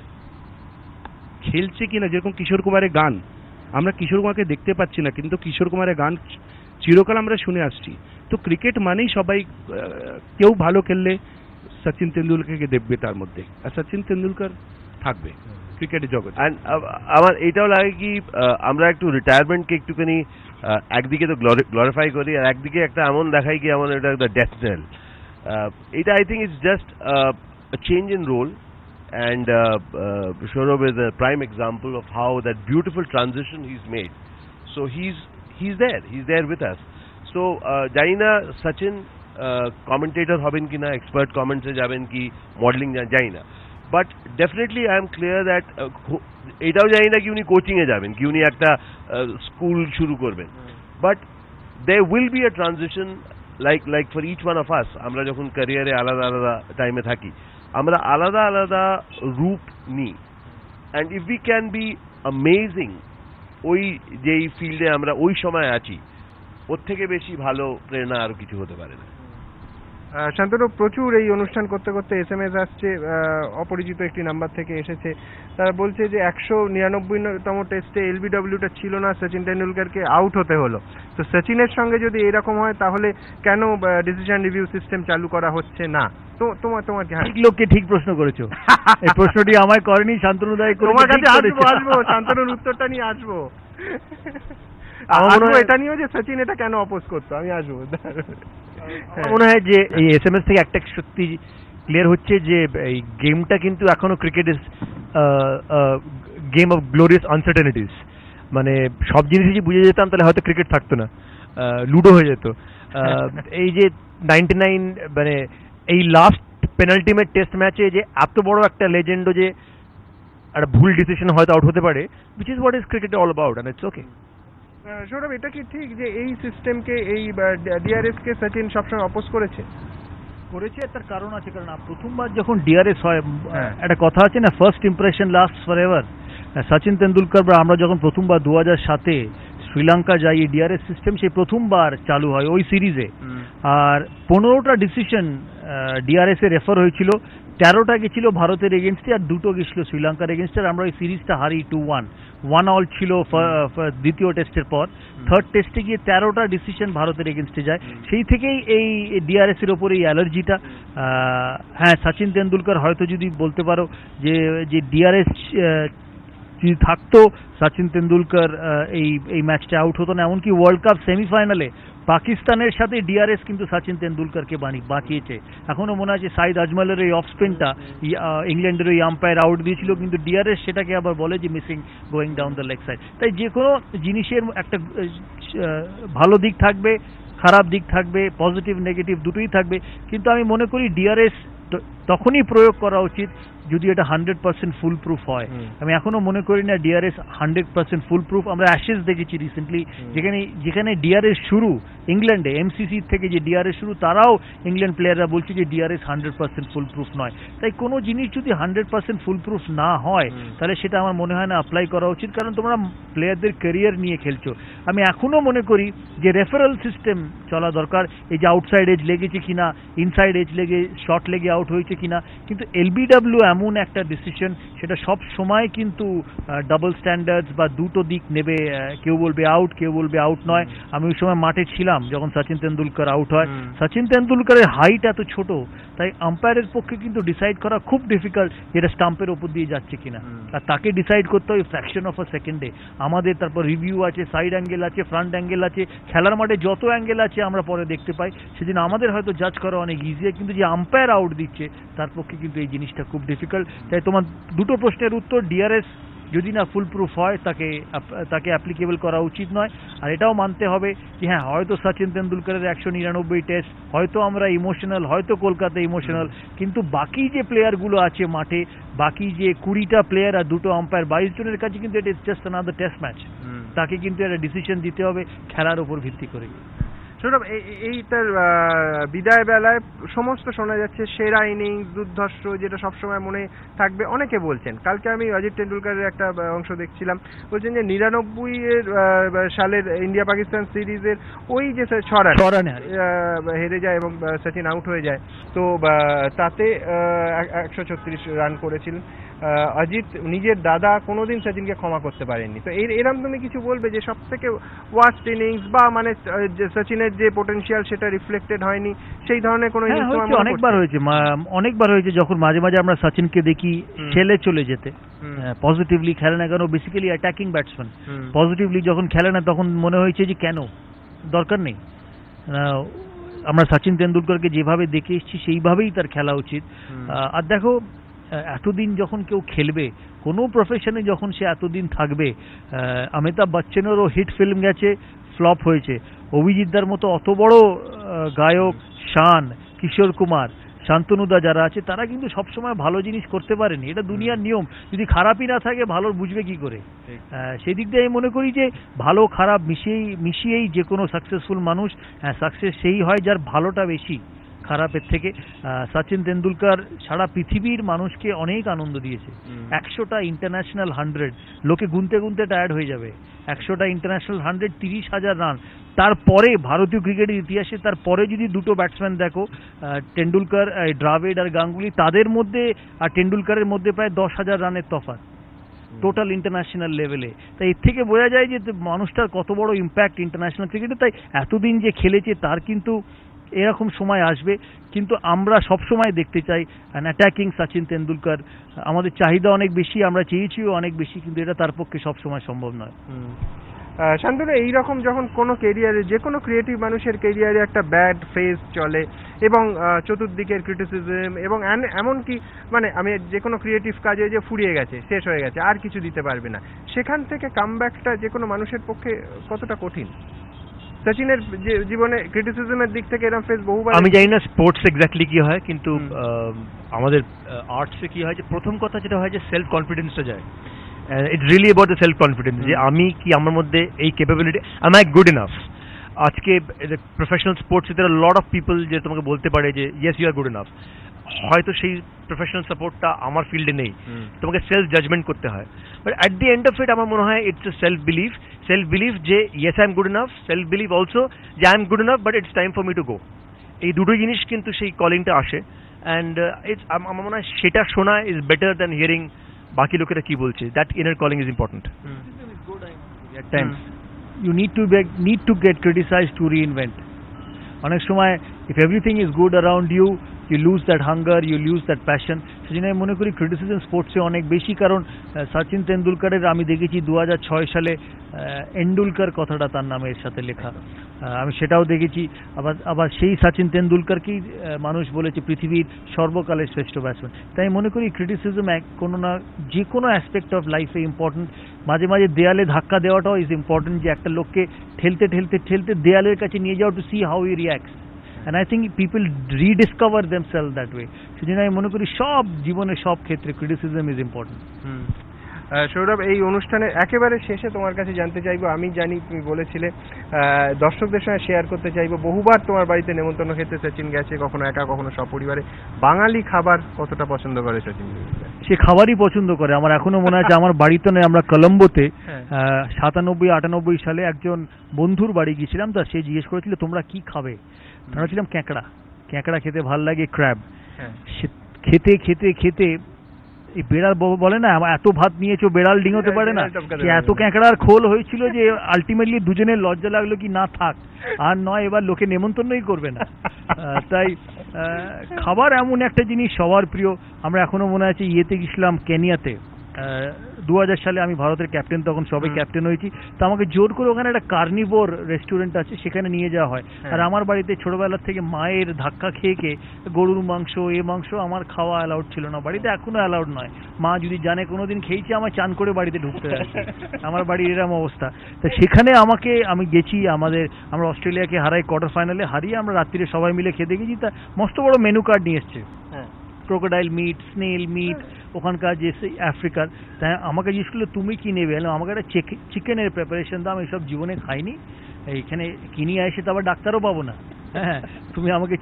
খেলছে কিনা, যেরকম কিশোর কুমারের গান, আমরা কিশোর কুমারকে দেখতে পাচ্ছি না, কিন্তু কিশোর কুমারের গান চিরকাল আমরা শুনে আসছি। তো ক্রিকেট মানেই সবাই কেউ ভালো খেললে সচিন তেন্ডুলকরকে দেখবে তার মধ্যে, আর সচিন তেন্ডুলকর থাকবে ক্রিকেটের জগতে। আমার এটাও লাগে কি আমরা একটু রিটায়ারমেন্টকে একটুখানি একদিকে তো গ্লোরিফাই করি, আর একদিকে একটা এমন দেখাই কি এমন এটা একটা ডেথ নেল। এটা I think it's just change in role, and Saurabh is a prime example of how that beautiful transition he's made. So he's there with us. So জানি না সচিন commentator হবেন কিনা, expert comments এ যাবেন কি, modelling জানি না, but definitely I am clear that এটাও জানি না কি উনি কোচিং এ যাবেন, কি উনি একটা স্কুল শুরু করবেন, but there will be a transition like for each one of us. আমরা যখন ক্যারিয়ারে আলাদা আলাদা টাইমে থাকি, আমরা আলাদা আলাদা রূপ নিই, and if we can be amazing ওই যেই ফিল্ডে আমরা ওই সময় আছি, ওর থেকে বেশি ভালো প্রেরণা আর কিছু হতে পারে না। শান্তনু, প্রচুর এই অনুষ্ঠান করতে করতে SMS আসছে, অপরিচিত একটি নাম্বার থেকে এসেছে। তারা বলছে যে 199তম টেস্টে LBWটা ছিল না, সচিন তেন্ডুলকরকে আউট হতে হলো। তো সচিনের সঙ্গে যদি এরকম হয় তাহলে কেন ডিসিশন রিভিউ সিস্টেম চালু করা হচ্ছে না? তোমার কি? ঠিক লোককে ঠিক প্রশ্ন করেছো। এই প্রশ্নটি আমায় করেনি, শান্তনু দাই করেছে। তোমার কাছে আসবো শান্তনুর উত্তরটা নিয়ে আসবো। এটা নিয়েও যে সচিন এটা কেন অপোজ করতো, আমি আসবো। মনে হয় যে এই SMS থেকে একটা সত্যি ক্লিয়ার হচ্ছে যে এই গেমটা কিন্তু এখনো cricket is game of glorious uncertainties. মানে সব জিনিস যদি বুঝে যেতাম তাহলে হয়তো ক্রিকেট থাকতো না। লুডো হয়ে যেত। এই যে 99 মানে এই লাস্ট পেনাল্টিমেট টেস্ট ম্যাচে যে এত বড় একটা লেজেন্ডও যে একটা ভুল ডিসিশন হয়তো আউট হতে পারে, which is what is cricket all about and it's okay. Sourav, এটা কি ঠিক যে এই সিস্টেমকে, এই ডিআরএস কে সচিন সবসময় অপোজ করেছে? তার কারণ আছে, কারণ প্রথমবার যখন ডিআরএস হয় একটা কথা আছে না, first impression last for ever. Sachin Tendulkar বা আমরা যখন প্রথমবার 2007-এ শ্রীলঙ্কা যাই, ডিআরএস সিস্টেম সেই প্রথমবার চালু হয় ওই সিরিজে। আর 15টা ডিসিশন ডিআরএস এ রেফার হয়েছিল, 13টা গেছিল ভারতের এগেনস্টে আর 2টো গেছিল শ্রীলঙ্কার এগেনস্টে। আর আমরা ওই সিরিজটা হারি 2-1, 1-1 ছিল দ্বিতীয় টেস্টের পর। থার্ড টেস্টে গিয়ে 13টা ডিসিশন ভারতের এগেনস্টে যায়। সেই থেকেই এই ডিআরএস এর ওপরে এই অ্যালার্জিটা। হ্যাঁ, সচিন তেন্ডুলকর হয়তো যদি বলতে পারো যে ডিআরএস যদি থাকতো, সচিন তেন্ডুলকর এই ম্যাচটা আউট হতো না। এমনকি ওয়ার্ল্ড কাপ সেমিফাইনালে পাকিস্তানের সাথে ডিআরএস কিন্তু সচিন তেন্ডুলকরকে বাঁচিয়েছে। এখনো মনে আছে সাইদ আজমলের এই অফ স্পিনটা ইংল্যান্ডের ওই আম্পায়ার আউট দিয়েছিল, কিন্তু ডিআরএস সেটাকে আবার বলে যে missing going down the leg side. তাই যে কোনো জিনিসের একটা ভালো দিক থাকবে, খারাপ দিক থাকবে, পজিটিভ নেগেটিভ দুটোই থাকবে। কিন্তু আমি মনে করি ডিআরএস তখনই প্রয়োগ করা উচিত যদি এটা 100% ফুল প্রুফ হয়। আমি এখনো মনে করি না ডিআরএস 100% ফুল প্রুফ। আমরা অ্যাশেজ দেখেছি রিসেন্টলি, যেখানে ডিআরএস শুরু ইংল্যান্ডে, এমসিসি থেকে যে ডিআরএস শুরু, তারাও ইংল্যান্ড প্লেয়াররা বলছে যে ডিআরএস 100% ফুল প্রুফ নয়। তাই কোনো জিনিস যদি 100% ফুল প্রুফ না হয়, তাহলে সেটা আমার মনে হয় না অ্যাপ্লাই করা উচিত, কারণ তোমরা প্লেয়ারদের ক্যারিয়ার নিয়ে খেলছো। আমি এখনো মনে করি যে রেফারেল সিস্টেম চলা দরকার। এই যে আউটসাইড এজ লেগেছে কিনা, ইনসাইড এজ লেগে শট লেগে আউট হয়েছে কিনা, কিন্তু এলবিডব্লিউ এমন একটা ডিসিশন, সেটা সব সময় কিন্তু ডাবল স্ট্যান্ডার্ডস বা দুটো দিক নেবে। কেউ বলবে আউট, কেউ বলবে আউট নয়। আমি ওই সময় মাঠে ছিলাম যখন সচিন তেন্ডুলকর আউট হয়। সচিন তেন্ডুলকরের হাইট এত ছোট, তাই আম্পায়ারের পক্ষে কিন্তু ডিসাইড করা খুব ডিফিকাল্ট যেটা স্টাম্পের ওপর দিয়ে যাচ্ছে কিনা। আর তাকে ডিসাইড করতে হয় ফ্র্যাকশন অফ আ সেকেন্ডে। আমাদের তারপর রিভিউ আছে, সাইড অ্যাঙ্গেল আছে, ফ্রন্ট অ্যাঙ্গেল আছে, খেলার মাঠে যত অ্যাঙ্গেল আছে আমরা পরে দেখতে পাই। সেদিন আমাদের হয়তো জাজ করা অনেক ইজি, কিন্তু যে আম্পায়ার আউট দিচ্ছে তার পক্ষে কিন্তু এই জিনিসটা খুব ডিফিকাল্ট। তাই তোমার দুটো প্রশ্নের উত্তর, ডিআরএস যদি না ফুল প্রুফ হয় তাকে অ্যাপ্লিকেবল করা উচিত নয়। আর এটাও মানতে হবে যে হ্যাঁ, হয়তো সচিন তেন্ডুলকরের 199 টেস্ট, হয়তো আমরা ইমোশনাল, হয়তো কলকাতা ইমোশনাল, কিন্তু বাকি যে প্লেয়ারগুলো আছে মাঠে, বাকি যে 20টা প্লেয়ার আর দুটো আম্পায়ার, 22 জনের কাছে কিন্তু এটা জাস্ট অ্যানাদার টেস্ট ম্যাচ। তাকে কিন্তু একটা ডিসিশন দিতে হবে খেলার উপর ভিত্তি করে। সৌরভ, এইটার বিদায় বেলায় সমস্ত শোনা যাচ্ছে সেরা ইনিংস, দুর্ধর্ষ, যেটা সবসময় মনে থাকবে। অনেকে বলছেন, কালকে আমি অজিত টেন্ডুলকারের একটা অংশ দেখছিলাম, বলছেন যে 99 সালের ইন্ডিয়া পাকিস্তান সিরিজের ওই যে 6 রানে হেরে যায় এবং সচিন আউট হয়ে যায়, তো তাতে 136 রান করেছিলেন। অজিত নিজের দাদা কোনোদিন সচিনকে ক্ষমা করতে পারেননি। তো এরকম তুমি কিছু বলবে যে সব থেকে ওয়ার্স্ট ইনিংস বা মানে সচিনের যে পটেনশিয়াল সেটা রিফ্লেক্টেড হয়নি, সেই ধরনের কোনো ইনিংস? অনেকবার হয়েছে যখন মাঝে মাঝে আমরা সচিনকে দেখি খেলে চলে যেতে, পজিটিভলি খেলে না কেন, বেসিক্যালি অ্যাটাকিং ব্যাটসম্যান, পজিটিভলি যখন খেলে না তখন মনে হয়েছে যে কেন, দরকার নেই। আমরা সচিন তেন্ডুলকরকে যেভাবে দেখে এসেছি সেইভাবেই তার খেলা উচিত। আর দেখো, এতদিন যখন কেউ খেলবে কোনো প্রফেশনে, যখন সে এতদিন থাকবে, অমিতাভ বচ্চনেরও হিট ফিল্ম গেছে, ফ্লপ হয়েছে। অভিজিৎদার মতো অত বড় গায়ক, শান, কিশোর কুমার, শান্তনুদা যারা আছে, তারা কিন্তু সবসময় ভালো জিনিস করতে পারেনি। এটা দুনিয়ার নিয়ম। যদি খারাপই না থাকে, ভালো বুঝবে কি করে? সেই দিক দিয়ে আমি মনে করি যে ভালো খারাপ মিশিয়েই যে কোনো সাকসেসফুল মানুষ, সাকসেস সেই হয় যার ভালোটা বেশি খারাপের থেকে। সচিন তেন্ডুলকর সারা পৃথিবীর মানুষকে অনেক আনন্দ দিয়েছে। 100টা ইন্টারন্যাশনাল 100, লোকে গুনতে গুনতে টায়ার্ড হয়ে যাবে। 100টা ইন্টারন্যাশনাল 100, 30,000 রান। তারপরে ভারতীয় ক্রিকেটের ইতিহাসে তারপরে যদি দুটো ব্যাটসম্যান দেখো, তেন্ডুলকর, দ্রাবিড় আর গাঙ্গুলি, তাদের মধ্যে আর তেন্ডুলকরের মধ্যে প্রায় 10,000 রানের তফাৎ টোটাল ইন্টারন্যাশনাল লেভেলে। তাই এর থেকে বোঝা যায় যে মানুষটার কত বড় ইম্প্যাক্ট ইন্টারন্যাশনাল ক্রিকেটে। তাই এতদিন যে খেলেছে তার কিন্তু এরকম সময় আসবে, কিন্তু আমরা সব সময় দেখতে চাই অ্যাটাকিং সচিন তেন্ডুলকর। আমাদের চাহিদা অনেক বেশি, আমরা চেয়েছিও অনেক বেশি, কিন্তু এটা তার পক্ষে সব সময় সম্ভব নয়। শান্তনু, এইরকম যখন কোনো কেরিয়ারে, যে কোনো ক্রিয়েটিভ মানুষের কেরিয়ারে একটা ব্যাড ফেজ চলে এবং চতুর্দিকের ক্রিটিসিজম এবং এমনকি মানে আমি যে কোনো ক্রিয়েটিভ কাজে যে ফুরিয়ে গেছে, শেষ হয়ে গেছে, আর কিছু দিতে পারবে না, সেখান থেকে কামব্যাকটা যে কোনো মানুষের পক্ষে কতটা কঠিন? সচিনের জীবনে ক্রিটিসিজমের দিক থেকে এরকম ফেস বহুবার। আমি জানি না স্পোর্টস এক্স্যাক্টলি কি হয়, কিন্তু আমাদের আর্টসে কি হয় যে প্রথম কথা যেটা হয় যে সেলফ কনফিডেন্সটা যায়। It's really about the self confidence, যে আমি কি আমার মধ্যে এই capability, I I good enough. আজকে প্রফেশনাল স্পোর্টসে there are lot of people যে তোমাকে বলতে পারে যে yes you are good enough, হয়তো সেই প্রফেশনাল সাপোর্টটা আমার ফিল্ডে নেই, তোমাকে সেলফ জাজমেন্ট করতে হয়। But at the end of it আমার মনে হয় ইটস এ সেলফ বিলিভ যে yes I am good enough, self belief also যে I am good enough but it's time for me to go. এই দুটো জিনিস কিন্তু সেই কলিংটা আসে, অ্যান্ড ইটস আমার মনে হয় সেটা শোনা ইজ বেটার দ্যান হিয়ারিং বাকি লোকেরা কি বলছে। That inner calling is important. At times you need to get criticized to reinvent. অনেক সময় if everything is good around you, you lose that hunger, you lose that passion. সেজন্য আমি মনে করি ক্রিটিসিজম স্পোর্টসে অনেক বেশি, কারণ সচিন তেন্ডুলকারের আমি দেখেছি 2006 সালে এন্ডুলকার কথাটা তার নামের সাথে লেখা, আমি সেটাও দেখেছি। আবার সেই সচিন তেন্ডুলকারকেই মানুষ বলেছে পৃথিবীর সর্বকালের শ্রেষ্ঠ ব্যাটসম্যান। তাই মনে করি ক্রিটিসিজম কোনো না যে কোনো অ্যাসপেক্ট অফ লাইফে ইম্পর্টেন্ট। মাঝে মাঝে দেয়ালে ধাক্কা দেওয়াটাও ইজ ইম্পর্টেন্ট, যে একটা লোককে ঠেলতে দেয়ালের কাছে নিয়ে যাওয়া, to see how he reacts. And I think people rediscover themselves that way. সেজন্য আমি মনে করি সব জীবনের সব ক্ষেত্রে ক্রিটিসিজম ইজ ইম্পর্টেন্ট। সৌরভ, এই অনুষ্ঠানের একেবারে শেষে তোমার কাছে জানতে চাইবো, আমি জানি তুমি বলেছিলে দর্শকদের সঙ্গে শেয়ার করতে চাইবো, বহুবার তোমার বাড়িতে নেমন্তন্ন খেতে সচিন গেছে, কখনো একা কখনো সপরিবারে। বাঙালি খাবার কতটা পছন্দ করে সচিন? সে খাবারই পছন্দ করে। আমার এখনো মনে আছে আমার বাড়িতে নয়, আমরা কলম্বোতে 97-98 সালে একজন বন্ধুর বাড়ি গিয়েছিলাম, তা সে জিজ্ঞেস করেছিল তোমরা কি খাবে? আমরা ছিলাম ক্যাঁকড়া খেতে ভাল লাগে, ক্র্যাব খেতে খেতে খেতে এই বেড়াল বলে না এত ভাত নিয়েছো বেড়াল ডিঙোতে পারে না, এত ক্যাঁকড়ার খোল হয়েছিল যে আলটিমেটলি দুজনের লজ্জা লাগলো কি না থাক আর নয় এবার লোকে নেমন্তন্নই করবে না। তাই খাবার এমন একটা জিনিস সবার প্রিয়। আমরা এখনো মনে আছে ইয়েতে গেছিলাম কেনিয়াতে 2000 সালে, আমি ভারতের ক্যাপ্টেন, তখন সবাই ক্যাপ্টেন হয়েছি, তো আমাকে জোর করে ওখানে একটা কার্নিভোর রেস্টুরেন্ট আছে সেখানে নিয়ে যাওয়া হয়। আর আমার বাড়িতে ছোটবেলার থেকে মায়ের ধাক্কা খেয়ে গরুর মাংস মাংস আমার খাওয়া অ্যালাউড ছিল না, বাড়িতে এখনো অ্যালাউড নয়। মা যদি জানে কোনোদিন খেয়েছি আমার চান করে বাড়িতে ঢুকতে আসে, আমার বাড়ির এরকম অবস্থা। তো সেখানে আমি গেছি, আমরা অস্ট্রেলিয়াকে হারাই, কোয়ার্টার ফাইনালে হারিয়ে আমরা রাত্রিরে সবাই মিলে খেতে গেছি। তা মস্ত বড় মেনু কার্ড নিয়ে এসছে, ক্রোকোডাইল মিট, স্নেল মিট, ওখানকার যে আফ্রিকার। তাই আমাকে জিজ্ঞেস করলো তুমি কি নেবে, আমাকে একটা চিকেনের প্রিপারেশন দাও, আমি সব জীবনে খাইনি, এইখানে কিনে এসে তো আবার ডাক্তারও পাবো না, হ্যাঁ তুমি আমাকে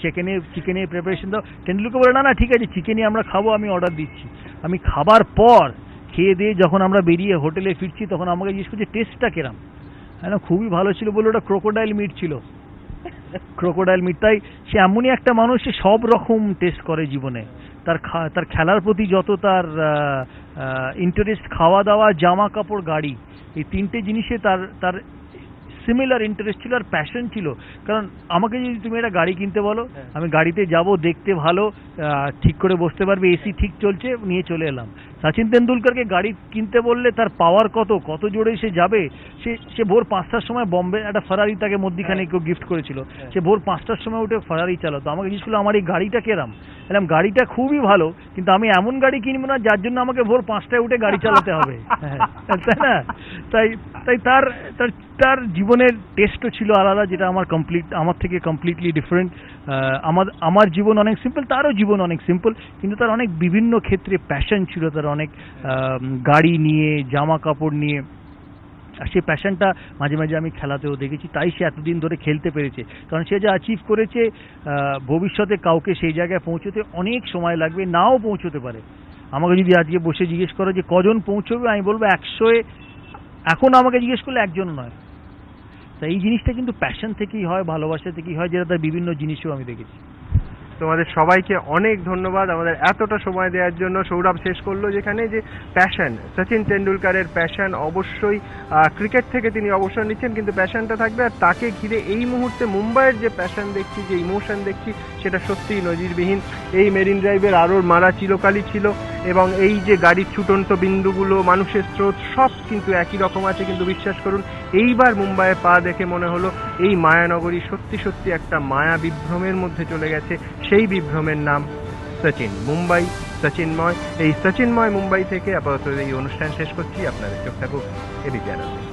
চিকেনের প্রিপারেশন দাও। তেন্ডুলকার বলে না ঠিক আছে চিকেনই আমরা খাবো, আমি অর্ডার দিচ্ছি। আমি খাবার পর খেয়ে দিয়ে যখন আমরা বেরিয়ে হোটেলে ফিরছি তখন আমাকে জিজ্ঞেস করছে টেস্টটা কেরাম, হ্যাঁ খুবই ভালো ছিল, বলে ওটা ক্রোকোডাইল মিট ছিল, ক্রোকোডাইল মিট। তাই সে এমনই একটা মানুষ, সে সব রকম টেস্ট করে জীবনে। তার খেলার প্রতি যত তার ইন্টারেস্ট, খাওয়া দাওয়া, জামা কাপড়, গাড়ি, এই তিনটে জিনিসে তার সিমিলার ইন্টারেস্ট ছিল আর প্যাশন ছিল। কারণ আমাকে যদি তুমি একটা গাড়ি কিনতে বলো, আমি গাড়িতে যাব, দেখতে ভালো, ঠিক করে বসতে পারবে, এসি ঠিক চলছে, নিয়ে চলে এলাম। সচিন তেন্ডুলকারকে গাড়ি কিনতে বললে তার পাওয়ার কত জোরে সে যাবে। সে ভোর 5টার সময় বম্বে একটা ফারারি তাকে মধ্যিখানে কেউ গিফট করেছিল, সে ভোর 5টার সময় উঠে ফারারি চালাতো। আমাকে জিজ্ঞেস করলো আমার এই গাড়িটা কেরাম, বললাম গাড়িটা খুবই ভালো, কিন্তু আমি এমন গাড়ি কিনবো না যার জন্য আমাকে ভোর 5টায় উঠে গাড়ি চালাতে হবে, তাই না? তাই তার জীবনের টেস্টও ছিল আলাদা, যেটা আমার থেকে কমপ্লিটলি ডিফারেন্ট। আমার জীবন অনেক সিম্পল, তারও জীবন অনেক সিম্পল, কিন্তু তার অনেক বিভিন্ন ক্ষেত্রে প্যাশন ছিল, তার অনেক গাড়ি নিয়ে, জামা কাপড় নিয়ে। আর সেই প্যাশনটা মাঝে মাঝে আমি খেলাতেও দেখেছি, তাই সে এতদিন ধরে খেলতে পেরেছে। কারণ সে যা অ্যাচিভ করেছে, ভবিষ্যতে কাউকে সেই জায়গায় পৌঁছতে অনেক সময় লাগবে, নাও পৌঁছতে পারে। আমাকে যদি আজকে বসে জিজ্ঞেস করো যে কজন পৌঁছবে, আমি বলবো 100-এ, এখন আমাকে জিজ্ঞেস করলে একজন নয়। তা এই জিনিসটা কিন্তু প্যাশন থেকেই হয়, ভালোবাসা থেকেই হয়, যেটা তার বিভিন্ন জিনিসও আমি দেখেছি। তোমাদের সবাইকে অনেক ধন্যবাদ আমাদের এতটা সময় দেওয়ার জন্য। সৌরভ শেষ করলো যেখানে যে প্যাশন, সচিন তেন্ডুলকারের প্যাশন, অবশ্যই ক্রিকেট থেকে তিনি অবসর নিচ্ছেন, কিন্তু প্যাশনটা থাকবে। আর তাকে ঘিরে এই মুহূর্তে মুম্বাইয়ের যে প্যাশন দেখছি, যে ইমোশন দেখছি, সেটা সত্যিই নজিরবিহীন। এই মেরিন ড্রাইভের আরোর মারা চিরকালই ছিল, এবং এই যে গাড়ির ছুটন্ত বিন্দুগুলো, মানুষের স্রোত, সব কিন্তু একই রকম আছে। কিন্তু বিশ্বাস করুন, এইবার মুম্বাইয়ে পা দেখে মনে হলো এই মায়ানগরী সত্যি সত্যি একটা মায়া বিভ্রমের মধ্যে চলে গেছে। সেই বিভ্রমের নাম সচিন। মুম্বাই সচিনময়। এই সচিনময় মুম্বাই থেকে আপাতত এই অনুষ্ঠান শেষ করছি। আপনাদের চোখ থাকুক এবিপি আনন্দে।